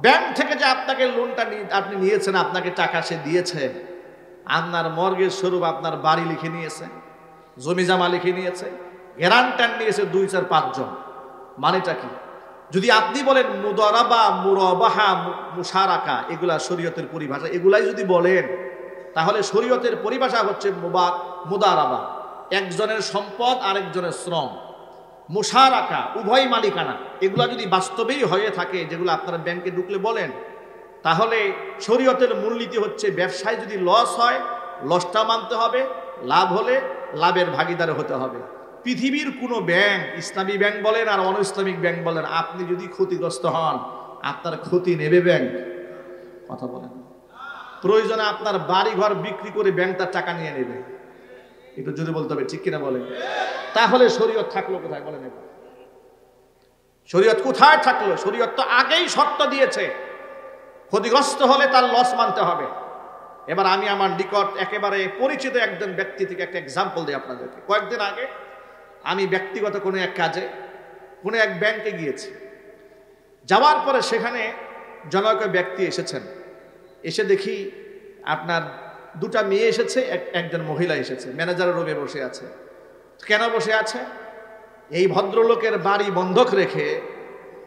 ব্যাংক থেকে যে আপনাকে লোনটা আপনি নিয়েছেন, আপনাকে টাকা সে দিয়েছে, আপনার মর্গেজ স্বরূপ আপনার বাড়ি লিখে নিয়েছে, জমি জামা লিখে নিয়েছে, গ্যারান্টার নিয়েছে 2-4-5 জন। মানেটা কি? যদি আপনি বলেন মুদারাবা, মুরাবাহা, মুশারাকা, এগুলা শরীয়তের পরিভাষা, এগুলাই যদি বলেন, তাহলে শরীয়তের পরিভাষা হচ্ছে মুদারাবা, একজনের সম্পদ আরেকজনের শ্রম। মুশারাকা, উভয় মালিকানা। এগুলা যদি বাস্তবেই হয়ে থাকে, যেগুলো আপনারা ব্যাংকে ঢুকলে বলেন, তাহলে শরীয়তের মূলনীতি হচ্ছে ব্যবসায় যদি লস হয় লসটা মানতে হবে, লাভ হলে লাভের ভাগিদার হতে হবে। পৃথিবীর কোনো ব্যাংক, ইসলামী ব্যাংক বলেন আর অন ইসলামিক ব্যাংক বলেন, আপনি যদি ক্ষতিগ্রস্ত হন আপনার ক্ষতি নেবে ব্যাংক। কথা বলেন। প্রয়োজনে আপনার বাড়ি ঘর বিক্রি করে ব্যাংক তার টাকা নিয়ে নেবে। একটু যদি বলতে হবে, ঠিক কিনা বলেন? তাহলে শরীয়ত থাকলো কোথায় বলেন? এবার শরীয়ত কোথায় থাকলো? শরীয়ত তো আগেই শর্ত দিয়েছে, ক্ষতিগ্রস্ত হলে তার লস মানতে হবে। এবার আমি আমার নিকট একেবারে পরিচিত একজন ব্যক্তি থেকে একটা এক্সাম্পল দিই আপনাদেরকে। কয়েকদিন আগে আমি ব্যক্তিগত কোনো এক কাজে কোনো এক ব্যাংকে গিয়েছি। যাওয়ার পরে সেখানে জনৈক ব্যক্তি এসেছেন। এসে দেখি আপনার 2টা মেয়ে এসেছে, একজন মহিলা এসেছে, ম্যানেজারের রুমে বসে আছে। কেন বসে আছে? এই ভদ্রলোকের বাড়ি বন্ধক রেখে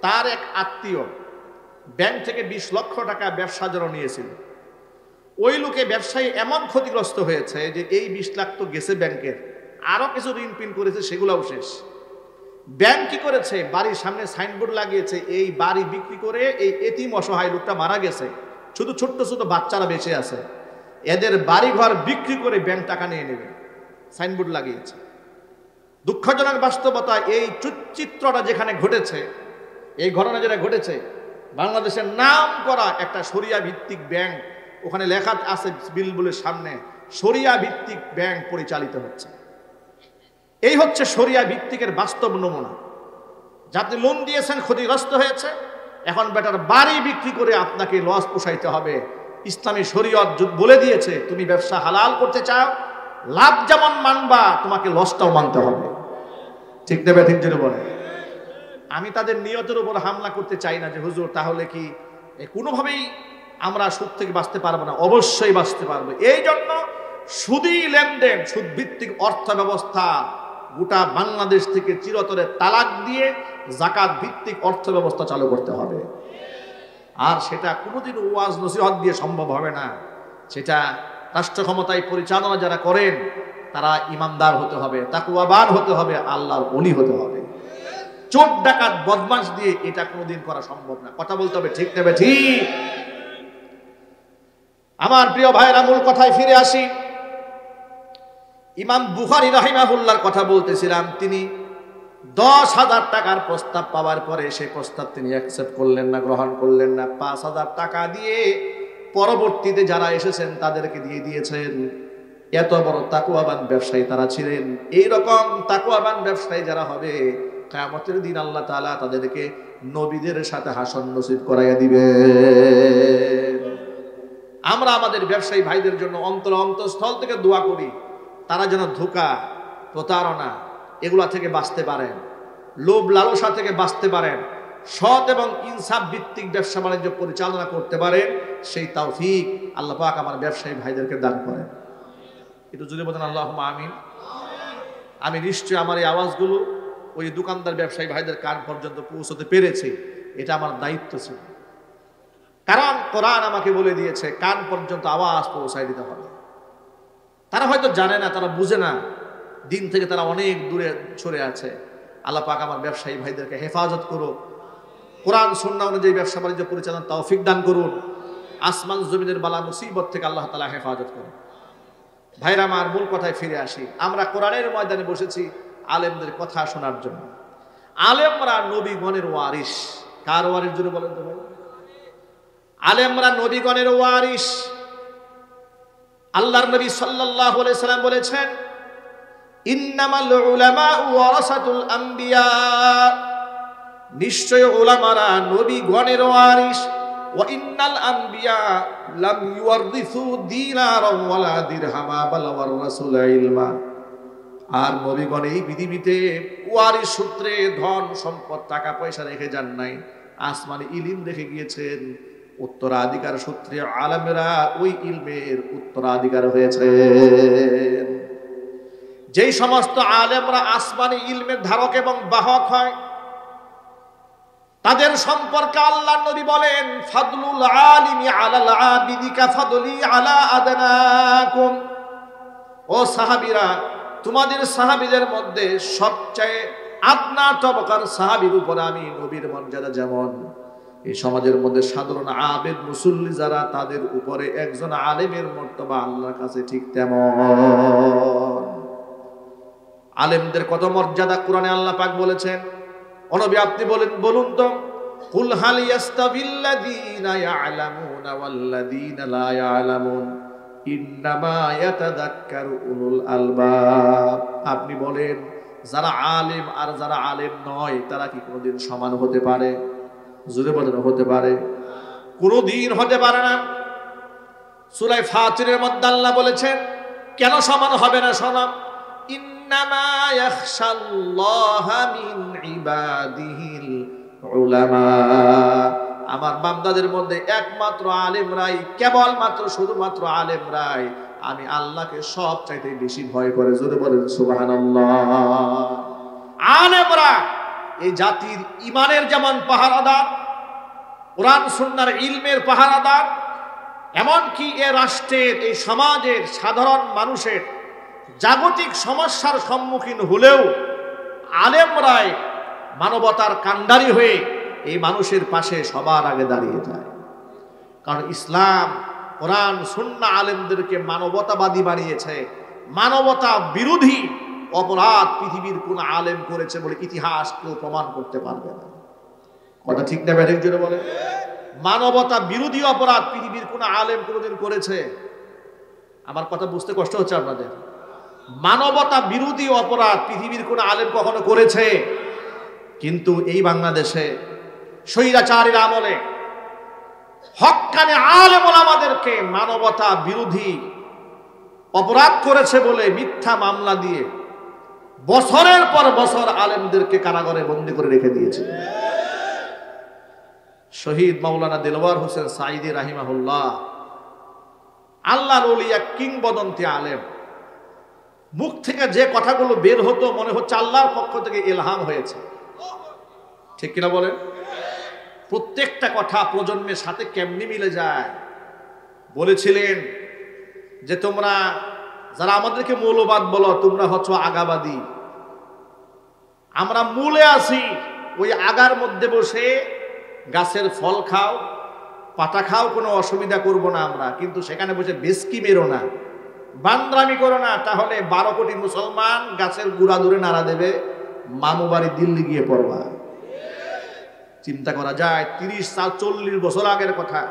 তার এক আত্মীয় ব্যাংক থেকে 20 লক্ষ টাকা ব্যবসা জন্য নিয়েছিল। ওই লোকে ব্যবসায়ী এমন ক্ষতিগ্রস্ত হয়েছে যে এই 20 লাখ তো গেছে ব্যাংকের, আরো কিছু ঋণ পিন করেছে, সেগুলোও শেষ। ব্যাংক কি করেছে? বাড়ির সামনে সাইনবোর্ড লাগিয়েছে, এই বাড়ি বিক্রি করে এই এতিম অসহায় লোকটা মারা গেছে, শুধু ছোট্ট ছোট বাচ্চারা বেঁচে আছে, এদের বাড়ি ঘর বিক্রি করে ব্যাংক টাকা নিয়ে নেবে, সাইনবোর্ড লাগিয়েছে। দুঃখজনক বাস্তবতা, এই চিত্রটা যেখানে ঘটেছে, এই ঘটনা যেটা ঘটেছে, বাংলাদেশের নাম করা একটা শরিয়া ভিত্তিক ব্যাংক, ওখানে লেখা আছে বিলবুলের সামনে, শরিয়া ভিত্তিক ব্যাংক পরিচালিত হচ্ছে। এই হচ্ছে শরিয়া ভিত্তিকের বাস্তব নমুনা। যাতে লোন দিয়েছেন ক্ষতিগ্রস্ত হয়েছে, এখন বেটার বাড়ি বিক্রি করে আপনাকে লস পোষাইতে হবে। ইসলামী শরীয়ত বলে দিয়েছে, তুমি ব্যবসা হালাল করতে চাও, লাভ যেমন মানবা, তোমাকে লসটাও মানতে হবে। ঠিক দেবে? ঠিক জোরে বলে। আমি তাদের নিয়তের উপর হামলা করতে চাই না যে হুজুর তাহলে কি কোনোভাবেই আমরা সুদ থেকে বাঁচতে পারবো না। অবশ্যই বাঁচতে পারবো। এই জন্য সুদী লেনদেন, সুদভিত্তিক অর্থ ব্যবস্থা গোটা বাংলাদেশ থেকে চিরতরে তালাক দিয়ে যাকাত ভিত্তিক অর্থ ব্যবস্থা চালু করতে হবে। আর সেটা কোনোদিন ওয়াজ নসিহত দিয়ে সম্ভব হবে না। সেটা রাষ্ট্র ক্ষমতায় পরিচালনা যারা করেন তারা ইমানদার হতে হবে, তাকওয়াবান হতে হবে, আল্লাহর ওলি হতে হবে। চোর ডাকাত বদমাশ দিয়ে এটা কোনোদিন করা সম্ভব না। কথা বলতে হবে, ঠিক নেবে ঠিক। আমার প্রিয় ভাইরা, মূল কথায় ফিরে আসি। ইমাম বুখারী রাহিমাহুল্লাহর কথা বলতেছিলাম। তিনি 10,000 টাকার প্রস্তাব পাওয়ার পরে সেই প্রস্তাব তিনি অ্যাকসেপ্ট করলেন না, গ্রহণ করলেন না। 5,000 টাকা দিয়ে পরবর্তীতে যারা এসেছেন তাদেরকে দিয়ে দিয়েছেন। এত বড় তাকওয়াবান ব্যবসায়ী তারা ছিলেন। এইরকম তাকওয়াবান ব্যবসায়ী যারা হবে, কিয়ামতের দিন আল্লাহ তাআলা তাদেরকে নবীদের সাথে হাসন নসিব করাইয়া দিবেন। আমরা আমাদের ব্যবসায়ী ভাইদের জন্য অন্তঃস্থল থেকে দোয়া করি, তারা যেন ধোঁকা, প্রতারণা এগুলা থেকে বাঁচতে পারেন, লোভ লালসা থেকে বাঁচতে পারেন, সৎ এবং ইনসাফ ভিত্তিক ব্যবসা বাণিজ্য পরিচালনা করতে পারেন। সেই তৌফিক আল্লাহ পাক আমার ব্যবসায়ী ভাইদেরকে দান করেন। একটু জোরে বলেন আল্লাহুম্মা আমিন। আমি নিশ্চয়ই আমার এই আওয়াজগুলো ওই দোকানদার ব্যবসায়ী ভাইদের কান পর্যন্ত পৌঁছতে পেরেছে, এটা আমার দায়িত্ব ছিল। কারণ কোরআন আমাকে বলে দিয়েছে কান পর্যন্ত আওয়াজ পৌঁছায় দিতে হবে। তারা হয়তো জানে না, তারা বুঝে না, দিন থেকে তারা অনেক দূরে সরে আছে। আল্লাহ পাক আমার ব্যবসায়ী ভাইদেরকে হেফাজত করুন, কোরআন সুন্নাহ অনুযায়ী ব্যবসা বাণিজ্য পরিচালনা তৌফিক দান করুন, আসমান জমিনের বালা মুসিবত থেকে আল্লাহ তাআলা হেফাজত করুন। ভাইরা আমার, মূল কথায় ফিরে আসি। আমরা কোরআনের ময়দানে বসেছি আলেমদের কথা শোনার জন্য। আলেমরা নবীগণের ওয়ারিস। কার ওয়ারিস জুড়ে বলেন তো ভাই? আলেমরা নবীগণের ওয়ারিস। আল্লাহর নবী সাল্লাল্লাহু আলাইহি সাল্লাম বলেছেন, ইন্নামাল উলামা ওয়ারাসাতুল আম্বিয়া, নিশ্চয় উলামারা নবীগণের ওয়ারিস। ওয়া ইন্নাল আম্বিয়া লাম ইউয়ারিসু দিনারাও ওয়ালা দিরহামা বাল ওয়ারাসুল ইলমা। আর নবীগণ এই পৃথিবীতে ওয়ারিস সূত্রে ধন সম্পদ টাকা পয়সা রেখে যান নাই, আসমানি ইলম রেখে গিয়েছেন। উত্তরাধিকার সূত্রে আলেমেরা ওই ইলমের উত্তরাধিকার হয়েছে। যেই সমস্ত আলেমরা আসমানি ইলমের ধারক এবং বাহক হয়, তাদের সম্পর্কে আল্লাহর নবী বলেন, ফাদলুল আলিমি আলাল আবিদি কাফাদলি আলা আদনাকুম। ও সাহাবীরা, তোমাদের সাহাবীদের মধ্যে সবচেয়ে আদনা তবকার সাহাবীর উপর আমি নবীর মর্যাদা যেমন, এই সমাজের মধ্যে সাধারণ আবেদ মুসল্লি যারা, তাদের উপরে একজন আলেমের মর্তবা আল্লাহর কাছে ঠিক তেমন। আলেমদের কত মর্যাদা কোরআনে আল্লাহ পাক বলেছেন। ও নবী, আপনি বলুন তো, কুল হাল ইয়াস্তাবিল্লাযীনা ইয়ালামুনা ওয়াল্লাযীনা লা ইয়ালামুন ইন্নামা ইয়াতাযাক্কারু উলুল আলবাব। আপনি বলেন, যারা আলেম আর যারা আলেম নয় তারা কি কোনোদিন সমান হতে পারে? জোরে বলেন, হতে পারে? কোনোদিন হতে পারে না। সূরা ফাতিরের মধ্যে আল্লাহ বলেছেন কেন সমান হবে না? শোনো, ইন্নামা ইয়াখশাল্লাহা মিন ইবাদিহিল উলামা। আমার বান্দাদের মধ্যে একমাত্র আলেমরাই, কেবলমাত্র শুধুমাত্র আলেমরাই আমি আল্লাহকে সব চাইতে বেশি ভয় করে। জোরে বলেন সুবহানাল্লাহ। আলেমরা এই জাতির ইমানের যেমন পাহারাদার, কোরআন সুন্নাহর ইলমের পাহারাদার, এমনকি এ রাষ্ট্রের, এই সমাজের সাধারণ মানুষের জাগতিক সমস্যার সম্মুখীন হলেও আলেমরাই মানবতার কাণ্ডারি হয়ে এই মানুষের পাশে সবার আগে দাঁড়িয়ে যায়। কারণ ইসলাম, কোরআন, সুন্নাহ আলেমদেরকে মানবতাবাদী বানিয়েছে। মানবতা বিরোধী অপরাধ পৃথিবীর কোন আলেম করেছে বলে ইতিহাস কেউ প্রমাণ করতে পারবে না। কথা ঠিক না ব্যাঠিক জোরে বলে? মানবতা বিরোধী অপরাধ পৃথিবীর কোন আলেম কোনোদিন করেছে? আমার কথা বুঝতে কষ্ট হচ্ছে আপনাদের? মানবতা বিরোধী অপরাধ পৃথিবীর কোন আলেম কখনো করেছে? কিন্তু এই বাংলাদেশে স্বৈরাচারীর আমলে হক্কানে আলেম ওলামাদেরকে মানবতা বিরোধী অপরাধ করেছে বলে মিথ্যা মামলা দিয়ে বছরের পর বছর আলেমদেরকে কারাগারে বন্দী করে রেখে দিয়েছে। শহীদ মাওলানা দেলওয়ার হোসেন সাঈদী রাহিমাহুল্লাহ, আল্লাহর ওলি, এক কিংবদন্তি আলেম। মুখ থেকে যে কথাগুলো বের হতো মনে হচ্ছে আল্লাহর পক্ষ থেকে ইলহাম হয়েছে। ঠিক কিনা বলেন? প্রত্যেকটা কথা প্রজন্মের সাথে কেমনি মিলে যায়। বলেছিলেন যে তোমরা যারা আমাদেরকে মৌলবাদ বলো, তোমরা হচ্ছ আগাবাদী। আমরা মূলে আছি, ওই আগার মধ্যে বসে গাছের ফল খাও, পাতা খাও, কোনো অসুবিধা করব না আমরা, কিন্তু সেখানে বসে বেশকি মেরো না, বান্দ্রামি করো না, তাহলে 12 কোটি মুসলমান গাছের গুড়া ধরে নাড়া দেবে, মামু বাড়ি দিল্লি গিয়ে পড়বা। চিন্তা করা যায়, 30-40 বছর আগের কথা।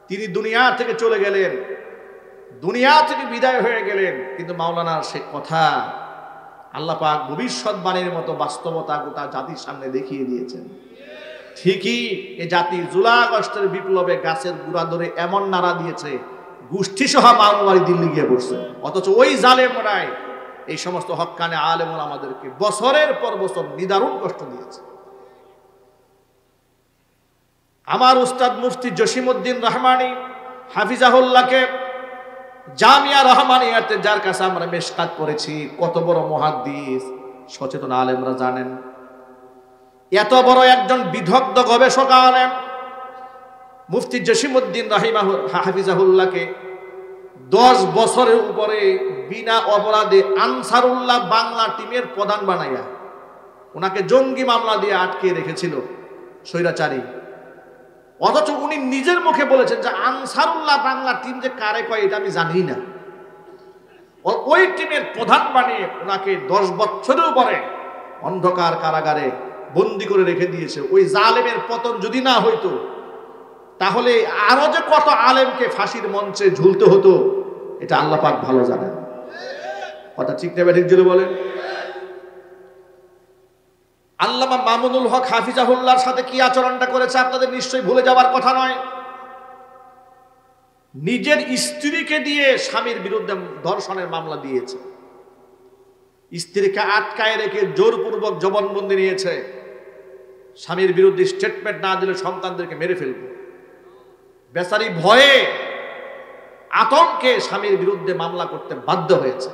তিনি দুনিয়া থেকে চলে গেলেন, দুনিয়া থেকে বিদায় হয়ে গেলেন, কিন্তু মাওলানার সে কথা আল্লাহ পাক ভবিষ্যৎবাণীর মতো বাস্তবতা গোটা জাতির সামনে দেখিয়ে দিয়েছেন। ঠিকই এ জাতির জুলাই আগস্টের বিপ্লবে গাছের গুড়া ধরে এমন নাড়া দিয়েছে, গোষ্ঠী সহ মামু বাড়ি দিল্লি গিয়ে পড়ছে। অথচ ওই জালেমরাই এই সমস্ত হক্কানে আলেম আমাদেরকে বছরের পর বছর নিদারুণ কষ্ট দিয়েছে। আমার উস্তাদ মুফতি জসিমউদ্দিন রহমানী হাফিজাহুল্লাহকে জামিয়া রহমানিয়াতে, যার কাছে আমরা মেশকাত পড়েছি, কত বড় মুহাদ্দিস, সচেতন আলেমরা জানেন। এত বড় একজন বিদগ্ধ গবেষক আলেম মুফতি জসিমউদ্দিন হাফিজাহুল্লাহকে 10 বছরের উপরে বিনা অপরাধে আনসারুল্লাহ বাংলা টিমের প্রধান বানাইয়া ওনাকে জঙ্গি মামলা দিয়ে আটকে রেখেছিল স্বৈরাচারী। অথচ উনি নিজের মুখে বলেছেন যে আনসারুল্লাহ বাংলা টিম যে কারে কয় এটা আমি জানি না। ওই টিমের প্রধান বানিয়ে ওনাকে 10 বছরের উপরে অন্ধকার কারাগারে বন্দি করে রেখে দিয়েছে। ওই জালেমের পতন যদি না হইতো তাহলে আরো যে কত আলেমকে ফাঁসির মঞ্চে ঝুলতে হতো, এটা আল্লাহ পাক ভালো জানেন। কথা ঠিক না ঠিক জোরে বলেন? আল্লামা মামুনুল হক হাফিজাহুল্লাহর সাথে কি আচরণটা করেছে আপনাদের নিশ্চয়ই ভুলে যাওয়ার কথা নয়। নিজের স্ত্রীকে দিয়ে স্বামীর বিরুদ্ধে ধর্ষণের মামলা দিয়েছে, স্ত্রীকে আটকায় রেখে জোরপূর্বক জবানবন্দি নিয়েছে, স্বামীর বিরুদ্ধে স্টেটমেন্ট না দিলে সন্তানদেরকে মেরে ফেলবে। বেচারি ভয়ে আতঙ্কে স্বামীর বিরুদ্ধে মামলা করতে বাধ্য হয়েছে।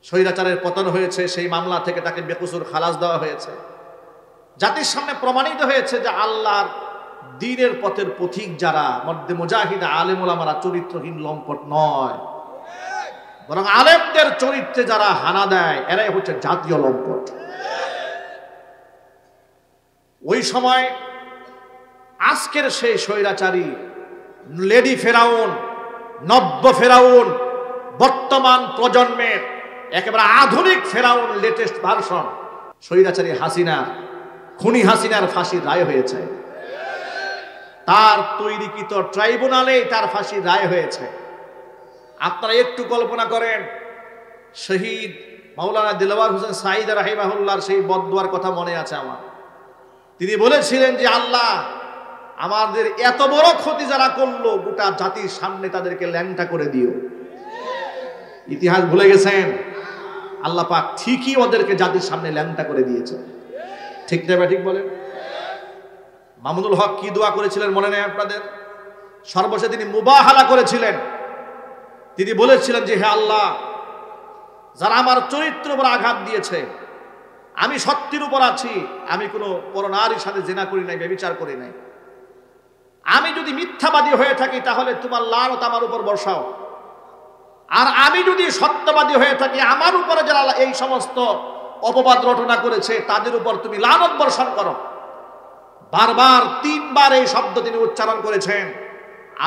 স্বৈরাচারের পতন হয়েছে, সেই মামলা থেকে তাকে বেকসুর খালাস দেওয়া হয়েছে। জাতির সামনে প্রমাণিত হয়েছে যে আল্লাহর দ্বীনের পথের পথিক যারা মধ্যে মুজাহিদ আলেম ওলামারা চরিত্রহীন লম্পট নয়, বরং আলেমদের চরিত্রে যারা হানা দেয় এরাই হচ্ছে জাতীয় লম্পট। ওই সময় আজকের সেই স্বৈরাচারী লেডি ফেরাউন, নব্য ফেরাউন, বর্তমান প্রজন্মের একেবারে আধুনিক ফেরাউন, লেটেস্ট ভার্সন স্বৈরাচারী হাসিনা, খুনি হাসিনার ফাঁসির রায় হয়েছে। তার তৈরিকৃত ট্রাইব্যুনালে তার ফাঁসির রায় হয়েছে। আপনারা একটু কল্পনা করেন, শহীদ মাওলানা দেলওয়ার হোসেন সাঈদী রাহিমাহুল্লাহর সেই বদদুয়ার কথা মনে আছে আমার। তিনি বলেছিলেন যে আল্লাহ আমাদের এত বড় ক্ষতি যারা করলো, গোটা জাতির সামনে তাদেরকে ল্যাংটা করে দিও। ইতিহাস ভুলে গেছেন? আল্লাহ পাক ঠিকই ওদেরকে জাতির সামনে ল্যাংটা করে দিয়েছে। ঠিক না ঠিক বলেন? মামুনুল হক কি দোয়া করেছিলেন মনে নেই আপনাদের? সর্বশেষে তিনি মুবাহালা করেছিলেন। তিনি বলেছিলেন যে, হে আল্লাহ, যারা আমার চরিত্রের উপর আঘাত দিয়েছে, আমি সত্যের উপর আছি, আমি কোনো পরনারীর সাথে জিনা করি নাই, ব্যভিচার করি নাই, আমি যদি মিথ্যাবাদী হয়ে থাকি তাহলে তোমার লানত আমার উপর বর্ষাও, আর আমি যদি সত্যবাদী হয়ে থাকি আমার উপরে যারা এই সমস্ত অপবাদ রটনা করেছে তাদের উপর তুমি লানত বর্ষণ করো। বারবার 3 বার এই শব্দ তিনি উচ্চারণ করেছেন।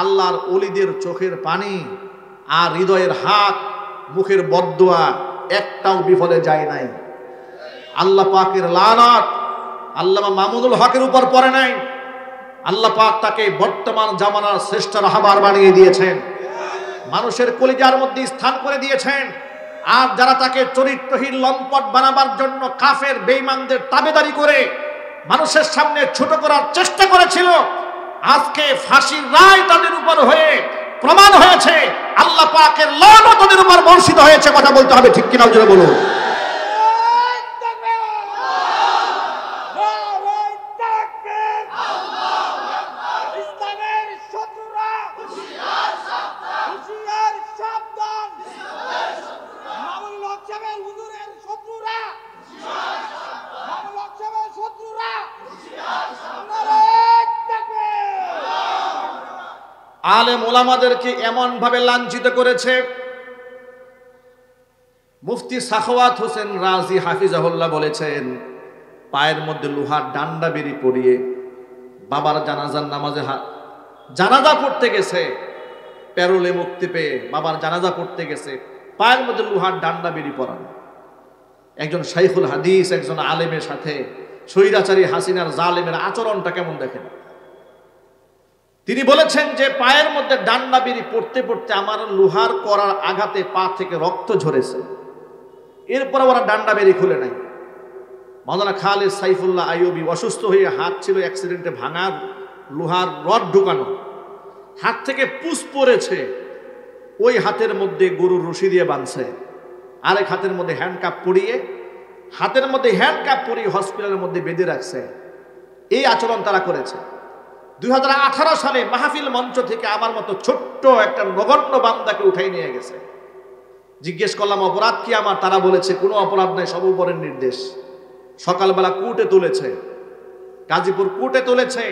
আল্লাহর ওলিদের চোখের পানি আর হৃদয়ের হাত, মুখের বদদুয়া একটাও বিফলে যায় নাই। আল্লাহ পাকের লানত আল্লামা মামুনুল হকের উপর পড়ে নাই। আল্লাহ পাক তাকে বর্তমান জামানার শ্রেষ্ঠ রাহবার বানিয়ে দিয়েছেন, মানুষের কলিজার মধ্যে স্থান করে দিয়েছেন। আর যারা তাকে চরিত্রহীন লম্পট বানাবার জন্য কাফের বেঈমানদের তাবেদারি করে মানুষের সামনে ছোট করার চেষ্টা করেছিল, আজকে ফাঁসির রায় তাদের উপর হয়ে প্রমাণ হয়েছে আল্লাহ পাকের লানত তাদের উপর বর্ষিত হয়েছে। কথা বলতে হবে, ঠিক কিনা জোরে বলুন। আলেম ওলামাদেরকে এমন ভাবে লাঞ্ছিত করেছে, মুফতি সাখাওয়াত হোসেন রাজি হাফিজাহুল্লাহ বলেছেন, পায়ের মধ্যে লোহার ডান্ডা বেরি পরিয়ে বাবার জানাজার নামাজে জানাজা পড়তে গেছে, প্যারোলে মুক্তি পেয়ে বাবার জানাজা পড়তে গেছে, পায়ের মধ্যে লোহার ডান্ডা বেরি পরানো। একজন শাইখুল হাদিস, একজন আলেমের সাথে স্বৈরাচারী হাসিনার জালেমের আচরণটা কেমন দেখেন। তিনি বলেছেন যে পায়ের মধ্যে ডান্ডা বেরি পড়তে পড়তে আমার লোহার করার আঘাতে পা থেকে রক্ত ঝরেছে, এরপরে ওরা ডান্ডা বেরি খুলে নাই। মাওলানা খালেদ সাইফুল্লাহ আইয়ুবী অসুস্থ হয়ে হাত ছিল অ্যাক্সিডেন্টে ভাঙা, লোহার রড ঢুকানো, হাত থেকে পুষ পড়েছে, ওই হাতের মধ্যে গরুর রশি দিয়ে বাঁধছে, আরেক হাতের মধ্যে হ্যান্ডকাপ পরিয়ে, হাতের মধ্যে হ্যান্ডকাপ পরিয়ে হসপিটালের মধ্যে বেঁধে রাখছে। এই আচরণ তারা করেছে। 2018 সালে মাহফিল মঞ্চ থেকে আমার মতো ছোট্ট একটা নগণ্য বান্দাকে উঠাই নিয়ে গেছে। জিজ্ঞেস করলাম অপরাধ কি আমার? তারা বলেছে কোনো অপরাধ নাই, সব উপরের নির্দেশ। সকালবেলা কোর্টে তুলেছে, গাজীপুর কোর্টে তুলেছে,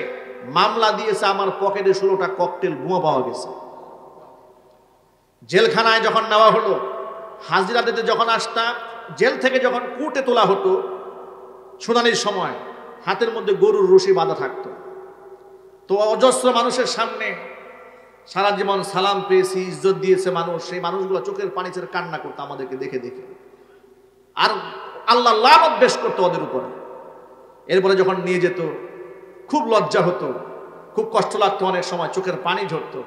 মামলা দিয়েছে, আমার পকেটে 16টা ককটেল বোমা পাওয়া গেছে। জেলখানায় যখন নেওয়া হলো, হাজিরা দিতে যখন আসতাম, জেল থেকে যখন কোর্টে তোলা হতো শুনানির সময়, হাতের মধ্যে গরুর রশি বাঁধা থাকতো। তো অজস্র মানুষের সামনে সারা জীবন সালাম পেয়েছি, ইজ্জত দিয়েছে মানুষ, সেই মানুষগুলো চোখের পানি ছেড়ে কান্না করতো আমাদেরকে দেখে দেখে, আর আল্লাহ লানত বেশ করতো ওদের উপরে। এরপরে যখন নিয়ে যেত খুব লজ্জা হতো, খুব কষ্ট লাগতো, অনেক সময় চোখের পানি ঝরতো,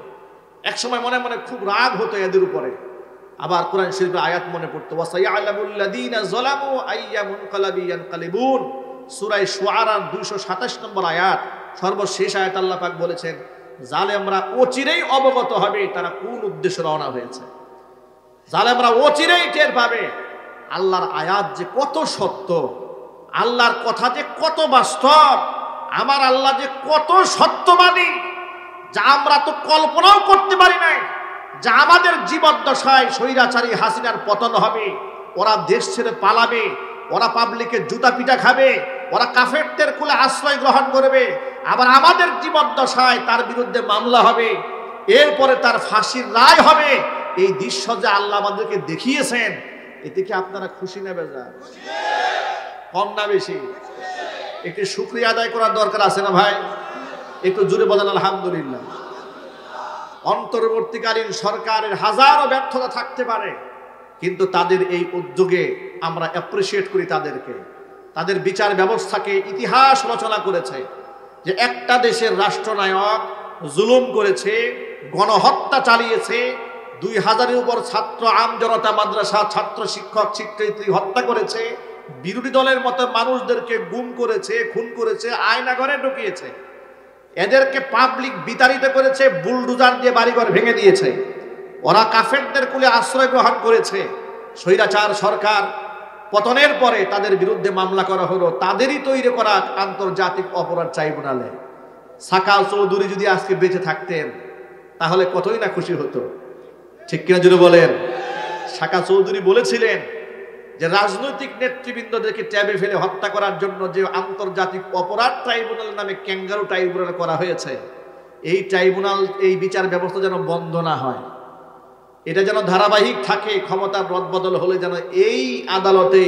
এক সময় মনে মনে খুব রাগ হতো এদের উপরে। আবার কোরআন শরীফের আয়াত মনে পড়তো, ওয়াসায়ালামুল্লাযীনা যালামু আইয়া মুনকালাবি ইয়ানকালিবুন, সূরা শুআরা 227 নম্বর আয়াত, সর্বশেষ আয়াত আল্লাহ পাক বলেছেন, জালেমরা অচিরেই অবগত হবে তারা কোন উদ্দেশ্যে রওনা হয়েছে। জালেমরা অচিরেই টের পাবে আল্লাহর আয়াত যে কত সত্য, আল্লাহর কথা যে কত বাস্তব, আমার আল্লাহ যে কত সত্যবাদী, যা আমরা তো কল্পনাও করতে পারি নাই। যা আমাদের জীবদ্দশায় স্বৈরাচারী হাসিনার পতন হবে, ওরা দেশ ছেড়ে পালাবে, ওরা পাবলিকের জুতা পিটা খাবে, ওরা কাফেরদের কুলে আশ্রয় গ্রহণ করবে, আবার আমাদের জীবদ্দশায় তার বিরুদ্ধে মামলা হবে, এরপরে তার ফাঁসির রায় হবে। এই দৃশ্য যে আল্লাহ আমাদেরকে দেখিয়েছেন, এতে কি আপনারা খুশি না বেজার? কম না বেশি? একটু শুকরিয়া আদায় করার দরকার আছে না ভাই? একটু জোরে বলেন আলহামদুলিল্লাহ। অন্তর্বর্তীকালীন সরকারের হাজারো ব্যর্থতা থাকতে পারে, কিন্তু তাদের এই উদ্যোগে আমরা অ্যাপ্রিসিয়েট করি তাদেরকে। তাদের বিচার ব্যবস্থাকে ইতিহাস রচনা করেছে যে একটা দেশের রাষ্ট্রনায়ক জুলুম করেছে, গণহত্যা চালিয়েছে, 2000-এর উপর ছাত্র, আম জনতা, মাদ্রাসা, ছাত্র, শিক্ষক, শিক্ষার্থী হত্যা করেছে, বিরোধী দলের মতো মানুষদেরকে গুম করেছে, খুন করেছে, আয়নাঘরে ঢুকিয়েছে, এদেরকে পাবলিক বিতাড়িত করেছে, বুলডোজার দিয়ে বাড়িঘর ভেঙে দিয়েছে। ওরা কাফেরদের কুলে আশ্রয় গ্রহণ করেছে। স্বৈরাচার সরকার পতনের পরে তাদের বিরুদ্ধে মামলা করা হলো তাদেরই তৈরি করা আন্তর্জাতিক অপরাধ ট্রাইব্যুনালে। সাকা চৌধুরী যদি আজকে বেঁচে থাকতেন তাহলে কতই না খুশি হতো, ঠিক কিনা জুড়ে বলেন। সাকা চৌধুরী বলেছিলেন যে রাজনৈতিক নেতৃবৃন্দদেরকে ট্যাবে ফেলে হত্যা করার জন্য যে আন্তর্জাতিক অপরাধ ট্রাইব্যুনাল নামে ক্যাঙ্গারু ট্রাইব্যুনাল করা হয়েছে, এই ট্রাইব্যুনাল, এই বিচার ব্যবস্থা যেন বন্ধ না হয়, এটা যেন ধারাবাহিক থাকে। ক্ষমতার রদবদল হলে যেন এই আদালতে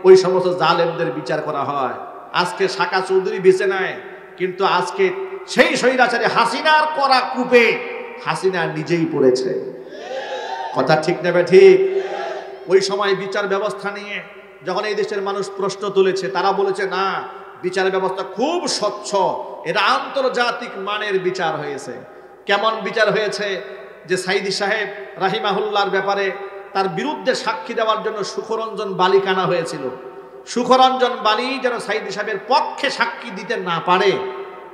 ওই সমস্ত জালেমদের বিচার করা হয়। আজকে সাকা চৌধুরী বেঁচে নেয়, কিন্তু আজকে সেই স্বৈরাচারী হাসিনার করা কূপে হাসিনা নিজেই পড়েছে। কথা ঠিক নেবে ঠিক? ওই সময় বিচার ব্যবস্থা নিয়ে যখন এই দেশের মানুষ প্রশ্ন তুলেছে, তারা বলেছে না, বিচার ব্যবস্থা খুব স্বচ্ছ, এটা আন্তর্জাতিক মানের বিচার হয়েছে। কেমন বিচার হয়েছে? যে সাইদি সাহেব রাহিমাহুল্লাহর ব্যাপারে তার বিরুদ্ধে সাক্ষী দেওয়ার জন্য সুখরঞ্জন বালিক আনা হয়েছিল। সুখরঞ্জন বালি যেন সাইদি সাহেবের পক্ষে সাক্ষী দিতে না পারে,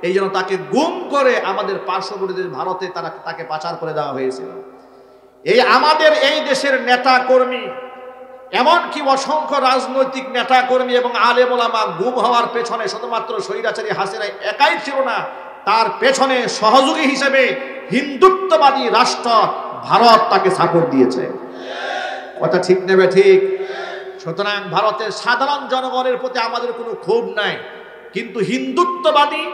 এই জন্য তাকে গুম করে আমাদের পার্শ্ববর্তী দেশ ভারতে তাকে পাচার করে দেওয়া হয়েছিল। এই আমাদের এই দেশের নেতা কর্মী, এমনকি অসংখ্য রাজনৈতিক নেতা কর্মী এবং আলেম ওলামা গুম হওয়ার পেছনে শুধুমাত্র স্বৈরাচারী হাসিনা একাই ছিল না, তার পেছনে সহযোগী হিসেবে হিন্দুত্ববাদী রাষ্ট্র ভারত তাকে সাপোর্ট দিয়েছে। কথা ঠিক নেবে ঠিক? সুতরাং ভারতের সাধারণ জনগণের প্রতি আমাদের কোনো ক্ষোভ নাই, কিন্তু হিন্দুত্ববাদী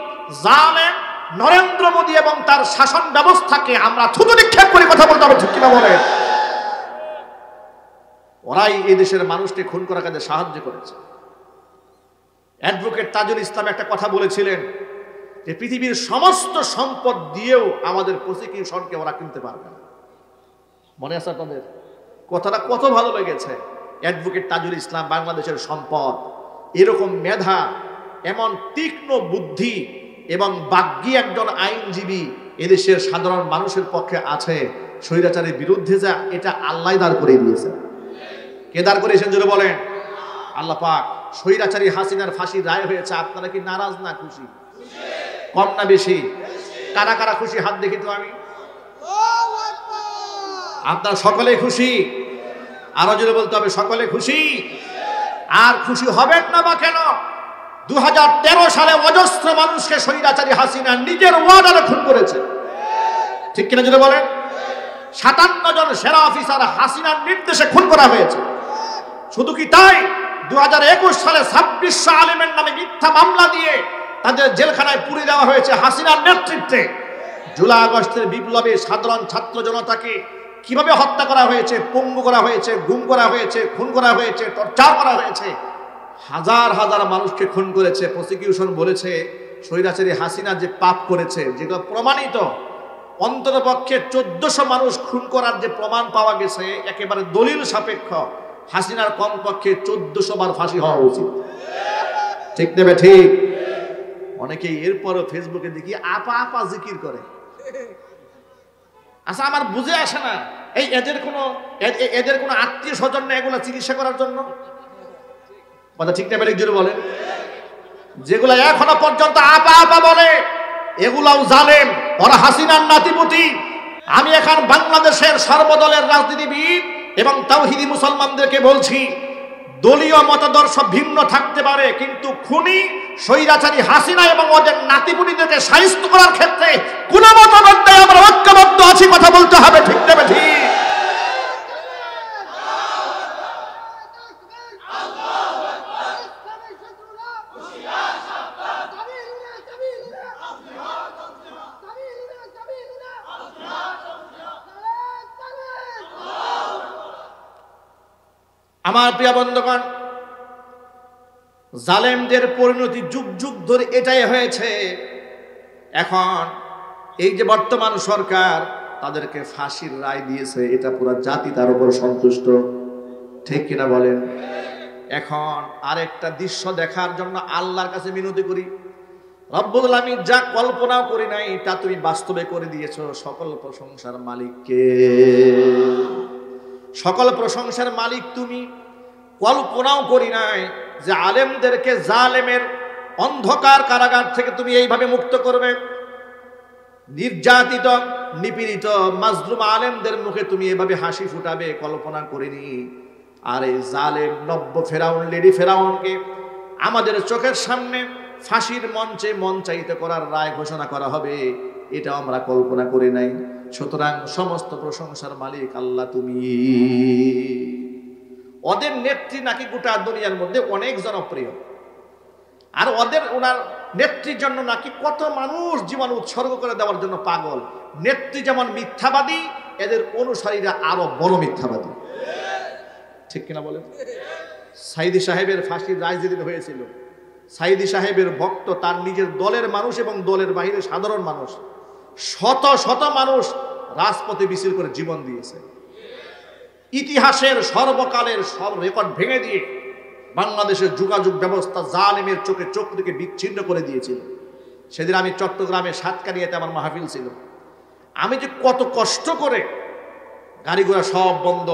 জালেম নরেন্দ্র মোদী এবং তার শাসন ব্যবস্থাকে আমরা থুতু নিক্ষেপ করে কথা বলতে হবে, ঠিক কিনা বলে? ওরাই এই দেশের মানুষকে খুন করার কাজে সাহায্য করেছে। অ্যাডভোকেট তাজুল ইসলাম একটা কথা বলেছিলেন যে পৃথিবীর সমস্ত সম্পদ দিয়েও আমাদের প্রসিকিউশনকে ওরা কিনতে পারবে না। মনে আছে আপনাদের? কথাটা কত ভালো লেগেছে। অ্যাডভোকেট তাজুল ইসলাম বাংলাদেশের সম্পদ, এরকম মেধা, এমন তীক্ষ্ণ বুদ্ধি এবং বাগ্যী একজন আইনজীবী এদেশের সাধারণ মানুষের পক্ষে আছে। স্বৈরাচারের বিরুদ্ধে যা, এটা আল্লাহ দাঁড় করে দিয়েছে। কে দাঁড় করিয়েছেন জোরে বলেন? আল্লাহ পাক। স্বৈরাচারী হাসিনার ফাঁসির রায় হয়েছে, আপনারা কি নারাজ না খুশি? কম না বেশি? কারা কারা খুশি হাত দেখি তো আমি। আপনারা সকলে খুশি? আরো জোরে বলতে হবে, সকলে খুশি। আর খুশি হবেন না বা কেন? 2013 সালে অজস্র মানুষকে স্বৈরাচারী হাসিনা নিজের ওয়ার্ডারে খুন করেছে, ঠিক কিনা জোরে বলেন? 57 জন সেরা অফিসার হাসিনার নির্দেশে খুন করা হয়েছে। শুধু কি তাই, 2021 সালে 2600 আলেমের নামে মিথ্যা মামলা দিয়ে তাদের জেলখানায় পুড়িয়ে দেওয়া হয়েছে হাসিনার নেতৃত্বে। জুলাই আগস্টের বিপ্লবে সাধারণ ছাত্র জনতাকে কিভাবে হত্যা করা হয়েছে, পঙ্গু করা হয়েছে, গুম করা হয়েছে, খুন করা হয়েছে, টর্চার করা হয়েছে, হাজার হাজার মানুষকে খুন করেছে। প্রসিকিউশন বলেছে স্বৈরাচারী হাসিনা যে পাপ করেছে, যেগুলো প্রমাণিত, অন্ততপক্ষে 1400 মানুষ খুন করার যে প্রমাণ পাওয়া গেছে একেবারে দলিল সাপেক্ষ, হাসিনার কমপক্ষে 1400 বার ফাঁসি হওয়া উচিত, ঠিক নেবে ঠিক? অনেকেই এরপরও ফেসবুকে দেখি আপা আপা জিকির করে। আচ্ছা, আমার বুঝে আসে না, এই এদের কোনো আত্মীয় স্বজন না এগুলা চিকিৎসা করার জন্য? কথা ঠিক নেবে ঠিক জোরে বলেন? যেগুলা এখনো পর্যন্ত আপা আপা বলে এগুলাও জালেম, ওরা হাসিনার নাতিপুতি। আমি এখন বাংলাদেশের সর্বদলের রাজনীতিবিদ এবং তাওহীদি মুসলমানদেরকে বলছি, দলীয় মতাদর্শ ভিন্ন থাকতে পারে, কিন্তু খুনি স্বৈরাচারী হাসিনা এবং ওদের নাতিপুতিদেরকে শায়েস্ত করার ক্ষেত্রে কোন মতামত নেই, আমরা ঐক্যবদ্ধ আছি, কথা বলতে হবে, ঠিক নেবে ঠিক? আমার প্রিয় বন্ধুগণ, জালেমদের পরিণতি যুগ যুগ ধরে এটাই হয়েছে। এখন এই যে বর্তমান সরকার তাদেরকে ফাঁসির রায় দিয়েছে, এটা পুরো জাতি তার উপর সন্তুষ্ট, ঠিক কিনা বলেন? এখন আরেকটা দৃশ্য দেখার জন্য আল্লাহর কাছে মিনতি করি, রব্বুল আলামিন যা কল্পনাও করি নাই তা তুমি বাস্তবে করে দিয়েছো। সকল প্রশংসার মালিককে, সকল প্রশংসার মালিক তুমি। কল্পনাও করি নাই যে আলেমদেরকে জালেমের অন্ধকার কারাগার থেকে তুমি এইভাবে মুক্ত করবে। নির্যাতিত নিপীড়িত মাজলুম আলেমদের মুখে তুমি এভাবে হাসি ফুটাবে, কল্পনা করিনি। আর এই জালেম নব্য ফেরাউন, লেডি ফেরাউনকে আমাদের চোখের সামনে ফাঁসির মঞ্চে মঞ্চায়িত করার রায় ঘোষণা করা হবে, এটা আমরা কল্পনা করি নাই। সুতরাং সমস্ত প্রশংসার মালিক আল্লাহ তুমি। ওদের নেত্রী নাকি গোটা দুনিয়ার মধ্যে অনেক জনপ্রিয়, আর ওনার নেত্রীর জন্য নাকি কত মানুষ জীবন উৎসর্গ করে দেওয়ার জন্য পাগল। নেত্রী যেমন মিথ্যাবাদী, এদের অনুসারীরা আরো বড় মিথ্যাবাদী। ঠিক কিনা বলেন? সাইদি সাহেবের ফাঁসির রায় যেদিন হয়েছিল, সাইদি সাহেবের ভক্ত, তার নিজের দলের মানুষ এবং দলের বাইরে সাধারণ মানুষ, শত শত মানুষ রাজপথে মিছিল করে জীবন দিয়েছে। ইতিহাসের সর্বকালের সব রেকর্ড ভেঙে দিয়ে বাংলাদেশের যোগাযোগ ব্যবস্থা জালেমের চোখে চোখ থেকে বিচ্ছিন্ন করে দিয়েছিল। সেদিন আমি চট্টগ্রামে সাতকানিয়াতে আমার মাহফিল ছিল। আমি যে কত কষ্ট করে, গাড়ি ঘোড়া সব বন্ধ,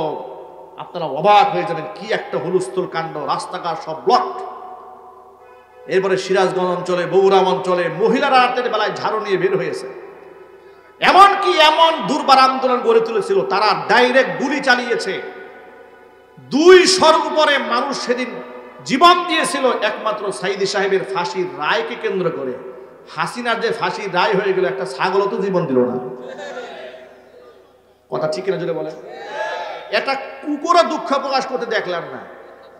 আপনারা অবাক হয়ে যাবেন কি একটা হুলস্থুল কাণ্ড, রাস্তাঘাট সব ব্লক। এরপরে সিরাজগঞ্জ অঞ্চলে, বগুড়া অঞ্চলে মহিলারা রাতের বেলায় ঝাড়ু নিয়ে বের হয়েছে। এমনকি এমন দুর্বার আন্দোলন গড়ে তুলেছিল, তারা ডাইরেক্ট গুলি চালিয়েছে। 200 উপরে মানুষ সেদিন জীবন দিয়েছিল একমাত্র সাইদি সাহেবের ফাঁসির রায়কে কেন্দ্র করে। হাসিনার যে ফাঁসির রায় হয়ে গেল, একটা ছাগলও তো জীবন দিল না। কথা ঠিক কিনা জোরে বলেন? এটা কুকুরও দুঃখ প্রকাশ করতে দেখলাম না।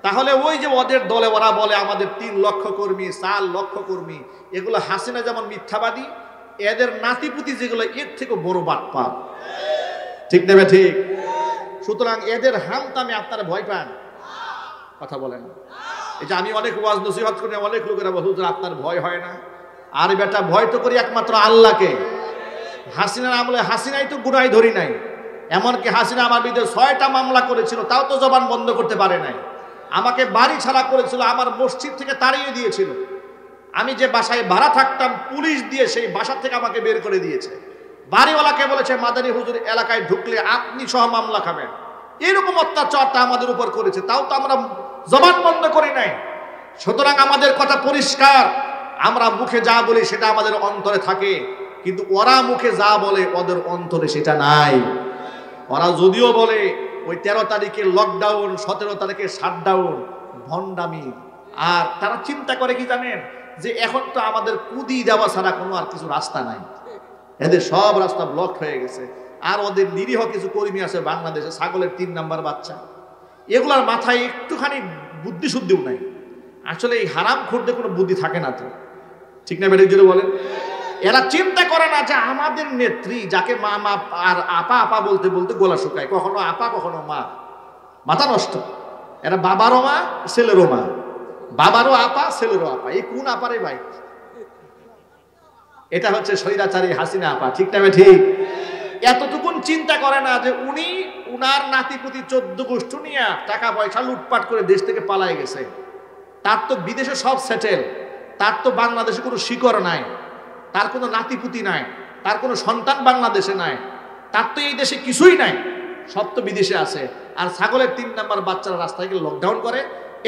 তাহলে ওই যে ওদের দলে ওরা বলে আমাদের 3 লক্ষ কর্মী, 4 লক্ষ কর্মী, এগুলো হাসিনা যেমন মিথ্যাবাদী, এদের নাতিপুতি যেগুলো এর থেকে বড় বাটপার। ঠিক নেবে? ঠিক। সুতরাং এদের হামতামে আপনারা ভয় পান? কথা বলেন। এই যে আমি অনেক ওয়াজ নসিহত করি, অনেক লোকেরা বলে হুজুর আপনার ভয় হয় না। আর বেটা, ভয় তো করি একমাত্র আল্লাহকে। হাসিনার আমলে হাসিনাই তো গুনাই ধরি নাই। এমনকি হাসিনা আমার বিরুদ্ধে 6টা মামলা করেছিল, তাও তো জবান বন্ধ করতে পারে নাই। আমাকে বাড়ি ছাড়া করেছিল, আমার মসজিদ থেকে তাড়িয়ে দিয়েছিল। আমি যে বাসায় ভাড়া থাকতাম, পুলিশ দিয়ে সেই বাসা থেকে আমাকে বের করে দিয়েছে। বাড়িওয়ালাকে বলেছে মাদানী হুজুর এলাকায় ঢুকলে আপনি সহ মামলা খাবেন। এরকম অত্যাচারটা আমাদের উপর করেছে, তাও তো আমরা জবান বন্ধ করি নাই। সুতরাং আমাদের কথা পরিষ্কার, আমরা মুখে যা বলি সেটা আমাদের অন্তরে থাকে, কিন্তু ওরা মুখে যা বলে ওদের অন্তরে সেটা নাই। ওরা যদিও বলে ওই 13 তারিখে লকডাউন, 17 তারিখে শাটডাউন, ভণ্ডামি। আর তারা চিন্তা করে কি জানেন, যে এখন তো আমাদের কুদি দেওয়া ছাড়া কোনো আর কিছু রাস্তা নাই, এদের সব রাস্তা ব্লক হয়ে গেছে। আর ওদের নিরীহ কিছু কর্মী আছে বাংলাদেশে, ছাগলের 3 নাম্বার বাচ্চা, এগুলার মাথায় একটুখানি বুদ্ধি শুদ্ধিও নাই। আসলে এই হারাম খোরদের কোনো বুদ্ধি থাকে না তো। ঠিক না বেরিয়ে যদি বলেন? এরা চিন্তা করে না যে আমাদের নেত্রী, যাকে মা মা আর আপা আপা বলতে বলতে গোলা শুকায়, কখনো আপা কখনো মা, মাথা নষ্ট। এরা বাবারও মা, ছেলেরও মা, বাবারও আপা, ছেলেরও আপা। এই কোন আপারে ভাই? এটা হচ্ছে স্বৈরাচারী হাসিনা আপা। ঠিক না? ঠিক। এতটুকুন চিন্তা করে না যে উনি উনার নাতিপুতি 14 গোষ্ঠী নিয়ে টাকা পয়সা লুটপাট করে দেশ থেকে পালায় গেছে। তার তো বিদেশে সব সেটেল, তার তো বাংলাদেশে কোনো শিকড় নাই, তার কোনো নাতিপুতি নাই, তার কোনো সন্তান বাংলাদেশে নাই, তার তো এই দেশে কিছুই নাই, সব তো বিদেশে আছে। আর ছাগলের 3 নাম্বার বাচ্চারা রাস্তায় গিয়ে লকডাউন করে।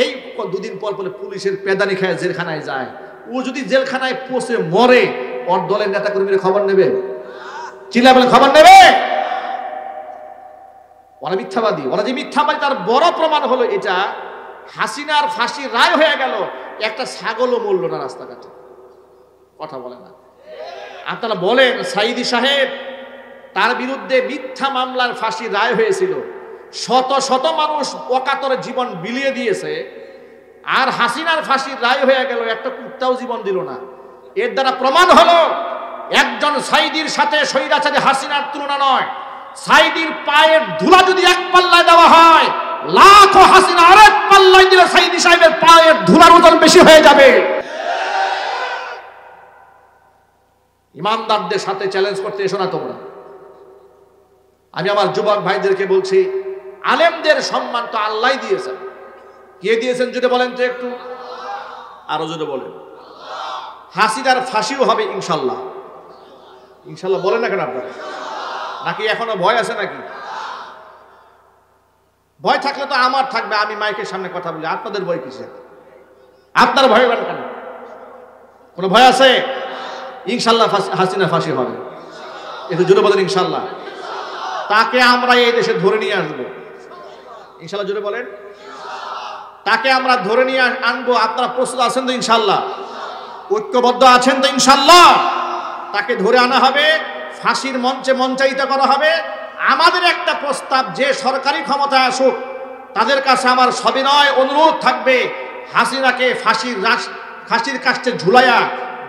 এই 2 দিন পর পরে পুলিশের পেদানি খায় জেলখানায় যায়। ও যদি জেলখানায় পৌঁছে মরে, ওর দলের নেতা কর্মীরা খবর নেবে? চিল্লা বলে খবর নেবে? ওরা মিথ্যাবাদী। ওরা যে মিথ্যাবাদী তার বড় প্রমাণ হলো এটা, হাসিনার ফাঁসির রায় হয়ে গেল, একটা ছাগলও মরল না রাস্তাঘাটে। কথা বলে না। আপনারা বলেন সাইদি সাহেব, তার বিরুদ্ধে মিথ্যা মামলার ফাঁসির রায় হয়েছিল, শত শত মানুষ অকাতরে জীবন বিলিয়ে দিয়েছে, আর হাসিনার ফাঁসির রায় হয়ে গেল, একটা কুত্তাও জীবন দিল না। এর দ্বারা প্রমাণ হলো একজন সাইদির সাথে স্বৈরাচারী হাসিনার তুলনা নয়। সাইদির পায়ের ধুলা যদি 1 পাল্লায় দেওয়া হয়, লাখো হাসিনা আরেক পাল্লায় দিলে সাইদি সাহেবের পায়ের ধুলার ওজন বেশি হয়ে যাবে। ইমানদারদের সাথে চ্যালেঞ্জ করতে এসো না তোমরা। আমি আমার যুবক ভাইদেরকে বলছি, আলেমদের সম্মান তো আল্লাহ দিয়েছেন। কে দিয়েছেন যদি বলেন তো একটু, আরো যদি বলেন। হাসিনার ফাঁসিও হবে ইনশাল্লাহ। ইনশাল্লাহ বলেন না কেন আপনারা? নাকি এখনো ভয় আছে? নাকি ভয় থাকলে তো আমার থাকবে, আমি মাইকের সামনে কথা বলি। আপনাদের ভয় কিসের? আপনার ভয় পান কেন? কোনো ভয় আছে? ইনশাল্লাহ হাসিনা ফাঁসি হবে। একটু জোরে বলেন ইনশাল্লাহ। তাকে আমরা এই দেশে ধরে নিয়ে আসবো ইনশাল্লাহ। জোরে বলেন। তাকে আমরা ধরে নিয়ে আনবো। আপনারা প্রস্তুত আছেন তো ইনশাল্লাহ? ঐক্যবদ্ধ আছেন তো ইনশাআল্লাহ? তাকে ধরে আনা হবে, ফাঁসির মঞ্চে মঞ্চায়িত করা হবে। আমাদের একটা প্রস্তাব, যে সরকারি ক্ষমতায় আসুক তাদের কাছে আমার সবিনয় অনুরোধ থাকবে, হাসিনাকে ফাঁসির কাস্টে ঝুলাইয়া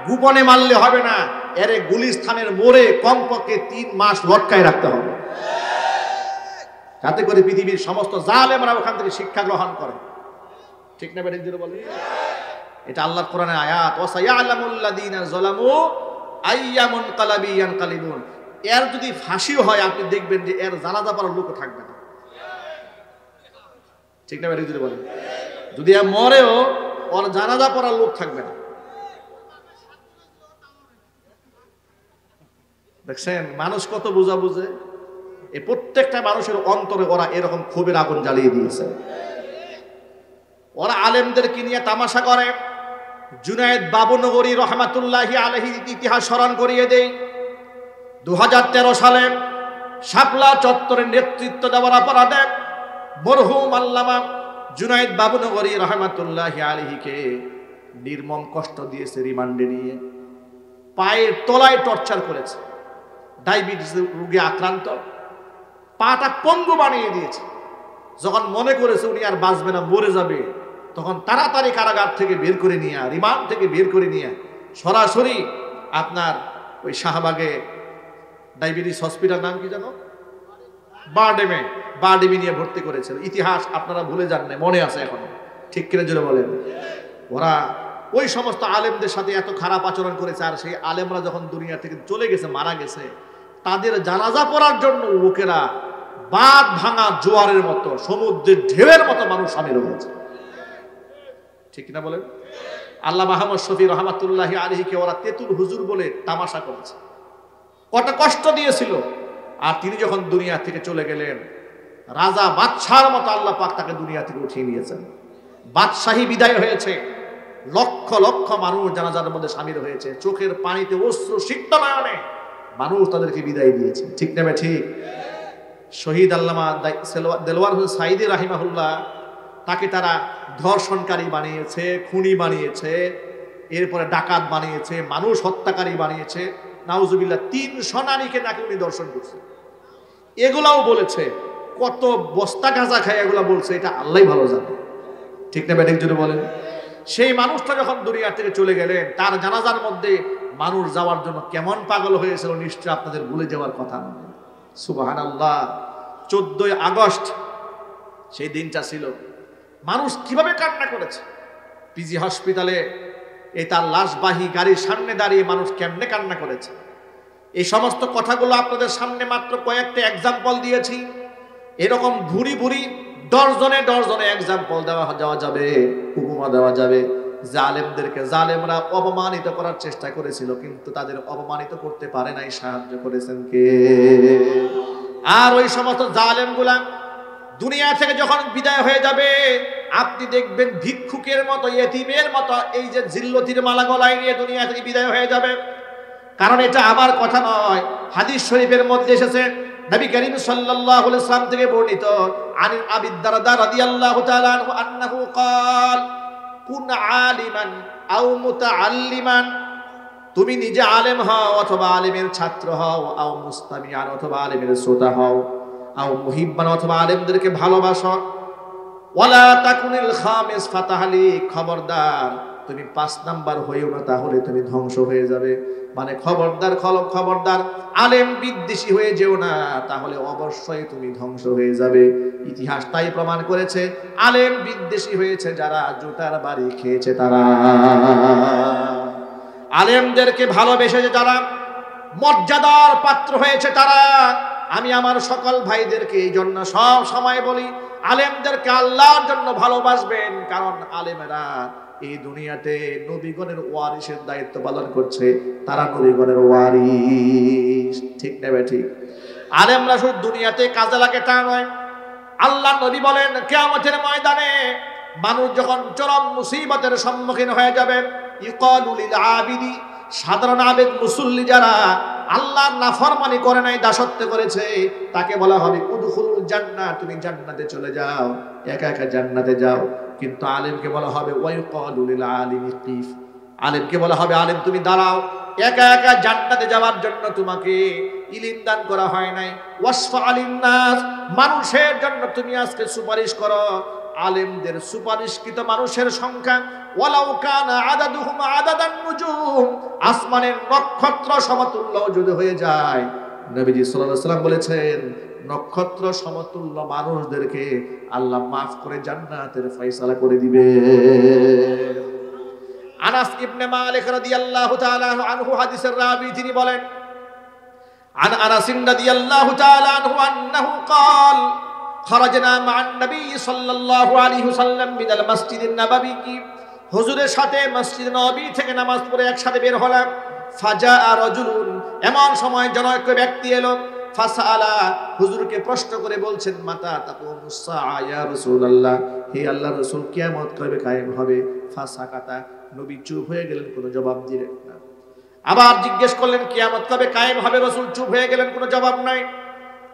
গোপনে মারলে হবে না, এরে গুলিস্তানের মোড়ে কমপক্ষে 3 মাস লটকায় রাখতে হবে, যাতে করে পৃথিবীর সমস্ত জালেমরা ওখান থেকে শিক্ষা গ্রহণ করে। ঠিক না বেঠিক দিলে বলে? এটা আল্লাহর কোরআনের আয়াত, ওয়াসায়ালামুল্লাযীনা যালামু আইয়া মুনকালাবি ইয়ানকালিবুন। এর যদি ফাঁসিও হয় আপনি দেখবেন যে এর জানাজা পড়ার লোকও থাকবে না। ঠিক না বেঠিক দিলে বলে? যদি এর মরেও ওর জানাজা পড়ার লোক থাকবে না। দেখছেন মানুষ কত বোঝা বুঝে? এই প্রত্যেকটা মানুষের অন্তরে ওরা এরকম ক্ষোভের আগুন জ্বালিয়ে দিয়েছে। ওরা আলেমদেরকে নিয়ে তামাশা করে। জুনায়েদ বাবুনগরী রহমাতুল্লাহি আলাইহির ইতিহাস স্মরণ করিয়ে দেই। 2013 সালে শাপলা চত্বরের নেতৃত্ব দেওয়ার অপরাধে মরহুম আল্লামা জুনায়েদ বাবুনগরী রহমাতুল্লাহি আলাইহিকে নির্মম কষ্ট দিয়েছে, রিমান্ডে নিয়ে পায়ের তলায় টর্চার করেছে। ডায়াবেটিস রোগে আক্রান্ত, পাটা পঙ্গু বানিয়ে দিয়েছে। যখন মনে করেছে উনি আর বাঁচবে না, মরে যাবে, তখন তাড়াতাড়ি কারাগার থেকে বের করে নিয়ে, রিমান্ড থেকে বের করে নিয়ে সরাসরি আপনার ওই শাহবাগে ডায়াবেটিস হসপিটাল, নাম কি জানো, বারডেমে নিয়ে ভর্তি করেছিল। ইতিহাস আপনারা ভুলে যান না, মনে আছে এখনো। ঠিক কিনা জোরে বলেন? ওরা ওই সমস্ত আলেমদের সাথে এত খারাপ আচরণ করেছে, আর সেই আলেমরা যখন দুনিয়া থেকে চলে গেছে, মারা গেছে, তাদের জানাজা পড়ার জন্য লোকেরা বাঁধ ভাঙা জোয়ারের মতো, সমুদ্রের ঢেউয়ের মতো মানুষ সামিল হয়েছে। ঠিক না বলেন? আল্লামা আহমদ শফী রহমাতুল্লাহি আলাইহিকে ওরা তেতুল হুজুর বলে তামাশা করেছে, কত কষ্ট দিয়েছিল। আর তিনি যখন দুনিয়া থেকে চলে গেলেন, রাজা বাদশার মতো আল্লাহ পাক তাকে দুনিয়া থেকে উঠিয়ে নিয়েছেন। বাদশাহী বিদায় হয়েছে, লক্ষ লক্ষ মানুষ জানাজার মধ্যে শামিল হয়েছে, চোখের পানিতে অশ্রু সিক্ত নয়নে মানুষ তাদেরকে বিদায় দিয়েছে। ঠিক না ঠিক? শহীদ আল্লামা দেলোয়ার হোসেন সাইদি রাহিমাহুল্লাহ, তাকে তারা ধর্ষণকারী বানিয়েছে, খুনি বানিয়েছে, এরপরে ডাকাত বানিয়েছে, মানুষ হত্যাকারী বানিয়েছে। নাউজুবিল্লাহ, 300 নারীকে নাকি উনি দর্শন করছে। এগুলাও বলেছে, কত বস্তা গাঁজা খায় এগুলা বলছে, এটা আল্লাহই ভালো জানে। ঠিক না ব্যাটিক যদি বলেন? সেই মানুষটা যখন দুনিয়া থেকে চলে গেলেন, তার জানাজার মধ্যে মানুষ যাওয়ার জন্য কেমন পাগল হয়েছিল নিশ্চয় আপনাদের ভুলে যাওয়ার কথা নয়। সুবহানাল্লাহ। 14 আগস্ট সেই দিনটা ছিল, মানুষ কিভাবে কান্না করেছে। পিজি হসপিটালে এই তার লাশবাহী গাড়ির সামনে দাঁড়িয়ে মানুষ কেমনে কান্না করেছে। এই সমস্ত কথাগুলো আপনাদের সামনে মাত্র কয়েকটা এক্সাম্পল দিয়েছি। এরকম ভুরি ভুরি ডজনে এক্সাম্পল দেওয়া যাবে, উপমা দেওয়া যাবে। জালেমদেরকে জালেমরা অপমানিত করার চেষ্টা করেছিল, কিন্তু তাদের অপমানিত করতে পারে নাই, সাহায্য করেছেন কে? আর ওই সমস্ত জালেমগুলা দুনিয়া থেকে যখন বিদায় হয়ে যাবে, আপনি দেখবেন ভিক্ষুকের মতো, ইয়েতিমের মতো এই যে জিল্লতির মালা গলায় নিয়ে দুনিয়া থেকে বিদায় হয়ে যাবে। কারণ এটা আমার কথা নয়, হাদিস শরীফের মধ্যে এসেছে, নবী করিম সাল্লাল্লাহু আলাইহি ওয়াসাল্লাম থেকে বর্ণিত, আনি আবি দারদা রাদিয়াল্লাহু তাআলা আনহু আন্নাহু ক্বাল কুন আলিমান আও মুতাআল্লিমান, তুমি নিজে আলেম হও অথবা আলেমের ছাত্র হও, আও মুস্তামিআন অথবা আলেমের শ্রোতা হও, আও মুহিব্বান অথবা আলেমদেরকে ভালোবাসো, ওয়ালা তাকুনিল খামিস ফাতাহলি, খবরদার তুমি 5 নাম্বার হইও না, তাহলে তুমি ধ্বংস হয়ে যাবে। মানে খবরদার আলেম বিদ্বেষী হয়ে যেও না, তাহলে অবশ্যই তুমি ধ্বংস হয়ে যাবে। ইতিহাস তাই প্রমাণ করেছে, আলেম বিদ্বেষী হয়েছে যারা, জুতার বাড়ি খেয়েছে তারা। আলেমদেরকে ভালোবেসেছে যারা, মর্যাদার পাত্র হয়েছে তারা। আমি আমার সকল ভাইদেরকে এই জন্য সব সময় বলি, আলেমদেরকে আল্লাহর জন্য ভালোবাসবেন, কারণ আলেমেরা এই দুনিয়াতে নবীগণের ওয়ারিসের দায়িত্ব পালন করছে, তারা নবীগণের ওয়ারিস। ঠিক না ঠিক? আলেমরা শুধু দুনিয়াতে কাজে লাগে তা নয়। আল্লাহ নবী বলেন, কিয়ামতের ময়দানে মানুষ যখন চরম মুসিবতের সম্মুখীন হয়ে যাবে, ইকালু লিল আবিদি, সাধারণ আবেদ মুসল্লি যারা আল্লাহর নাফরমানি করে নাই, দাসত্ব করেছে, তাকে বলা হবে উদখুলুল জান্নাহ, তুমি জান্নাতে চলে যাও, একা একা জান্নাতে যাও। কিন্তু আলেমকে বলা হবে ওয়াইকালু লিল আলিমি কিফ, আলেমকে বলা হবে, আলেম তুমি দাঁড়াও, একা একা জান্নাতে যাওয়ার জন্য তোমাকে ইলম দান করা হয় নাই। ওয়াসফা আলিন্নাস, মানুষের জন্য তুমি আজকে সুপারিশ করো। আলেমদের সুপারিশকৃত মানুষের সংখ্যা ওয়ালাউ কানা আদাদুহুম আদাদান নুজুম, আসমানের নক্ষত্র সমতুল্য যদি হয়ে যায়, নবীজি সাল্লাল্লাহু আলাইহি ওয়াসাল্লাম বলেছেন নক্ষত্র সমতুল্য মানুষদেরকে আল্লাহ মাফ করে জান্নাতের ফয়সালা করে দিবে। আনাস ইবনে মালিক রাদিয়াল্লাহু তাআলা আনহু হাদিসের রাবী, তিনি বলেন, আন আনাস রাদিয়াল্লাহু তাআলা আনহু আন্নাহু قال খরাজনা মা'আন নবী সাল্লাল্লাহু আলাইহি ওয়াসাল্লাম মিনাল মসজিদিন নববী, হুজুরের সাথে মসজিদ নববী থেকে নামাজ পড়ে একসাথে বের হলাম। ফাজাআ রাজুলুন, এমন সময় জনৈক ব্যক্তি এলো। ফাসালা, হুজুরকে প্রশ্ন করে বলছেন, মাতা তাকুমুস সাআ ইয়া রাসূলুল্লাহ, হে আল্লাহর রাসূল কিয়ামত কবে কায়েম হবে? ফাসাকাতা, নবী চুপ হয়ে গেলেন, কোনো জবাব দিলেন না। আবার জিজ্ঞেস করলেন, কিয়ামত কবে কায়েম হবে? রাসূল চুপ হয়ে গেলেন, কোনো জবাব নাই।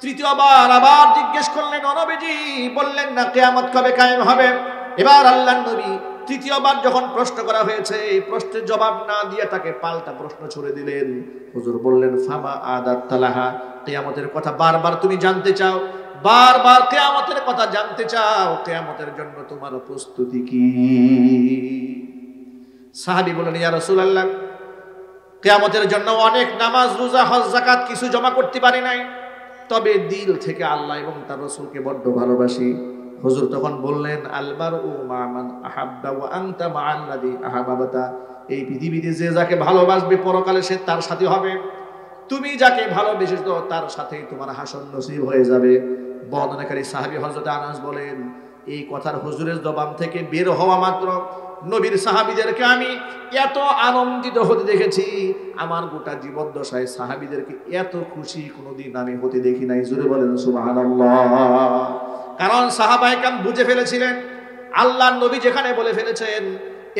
তৃতীয়বার আবার জিজ্ঞেস করলেন, নবীজি বললেন না কিয়ামত কবে কায়েম হবে। এবার আল্লাহর নবী তৃতীয়বার যখন প্রশ্ন করা হয়েছে, এই প্রশ্নের জবাব না দিয়ে তাকে পাল্টা প্রশ্ন ছুড়ে দিলেন। হুজুর বললেন, ফামা আদাত্তালাহা, কিয়ামতের কথা বারবার তুমি জানতে চাও, বারবার কিয়ামতের কথা জানতে চাও, কিয়ামতের জন্য তোমার প্রস্তুতি কি? সাহাবী বললেন, ইয়া রাসূলুল্লাহ, কিয়ামতের জন্য অনেক নামাজ, রোজা, হজ, যাকাত কিছু জমা করতে পারি নাই, তবে দিল থেকে আল্লাহ এবং তার রাসূলকে বড্ড ভালোবাসি। হুজুর তখন বললেন, আলমারউ মা মান আহাব্বা ওয়া আনতা মা'আল্লাযী আহাব্বাতা, এই পৃথিবীতে যে যাকে ভালোবাসবে পরকালে সে তার সাথী হবে। তুমি যাকে ভালোবেসেছো তার সাথেই তোমার হাসর নসিব হয়ে যাবে। বর্ণনাকারী সাহাবী হযরত আনাস বলেন, এই কথার হুজুরের জবান থেকে বের হওয়া মাত্র নবীর সাহাবীদেরকে আমি এত আনন্দিত হতে দেখেছি, আমার গোটা জীবদ্দশায় সাহাবীদেরকে এত খুশি কোনোদিন আমি হতে দেখি নাই। জোরে বলেন সুবহানাল্লাহ। কারণ সাহাবায়ে কেরাম বুঝে ফেলেছিলেন, আল্লাহর নবী যেখানে বলে ফেলেছেন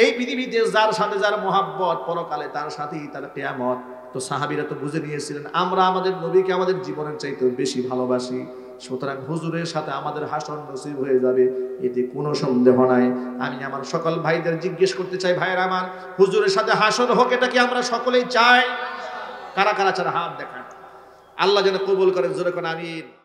এই পৃথিবীতে যার সাথে যার মহাব্বত, পরকালে তার সাথেই তার কিয়ামত, তো সাহাবীরা তো বুঝে নিয়েছিলেন আমরা আমাদের নবীকে আমাদের জীবনের চাইতে বেশি ভালোবাসি, সুতরাং হুজুরের সাথে আমাদের হাসর নসিব হয়ে যাবে, এতে কোনো সন্দেহ নাই। আমি আমার সকল ভাইদের জিজ্ঞেস করতে চাই, ভাইরা আমার, হুজুরের সাথে হাসর হোক, এটা কি আমরা সকলেই চাই? কারা কারা চার হাত দেখান, আল্লাহ যেন কবুল করেন। জোরে কোন আমিন।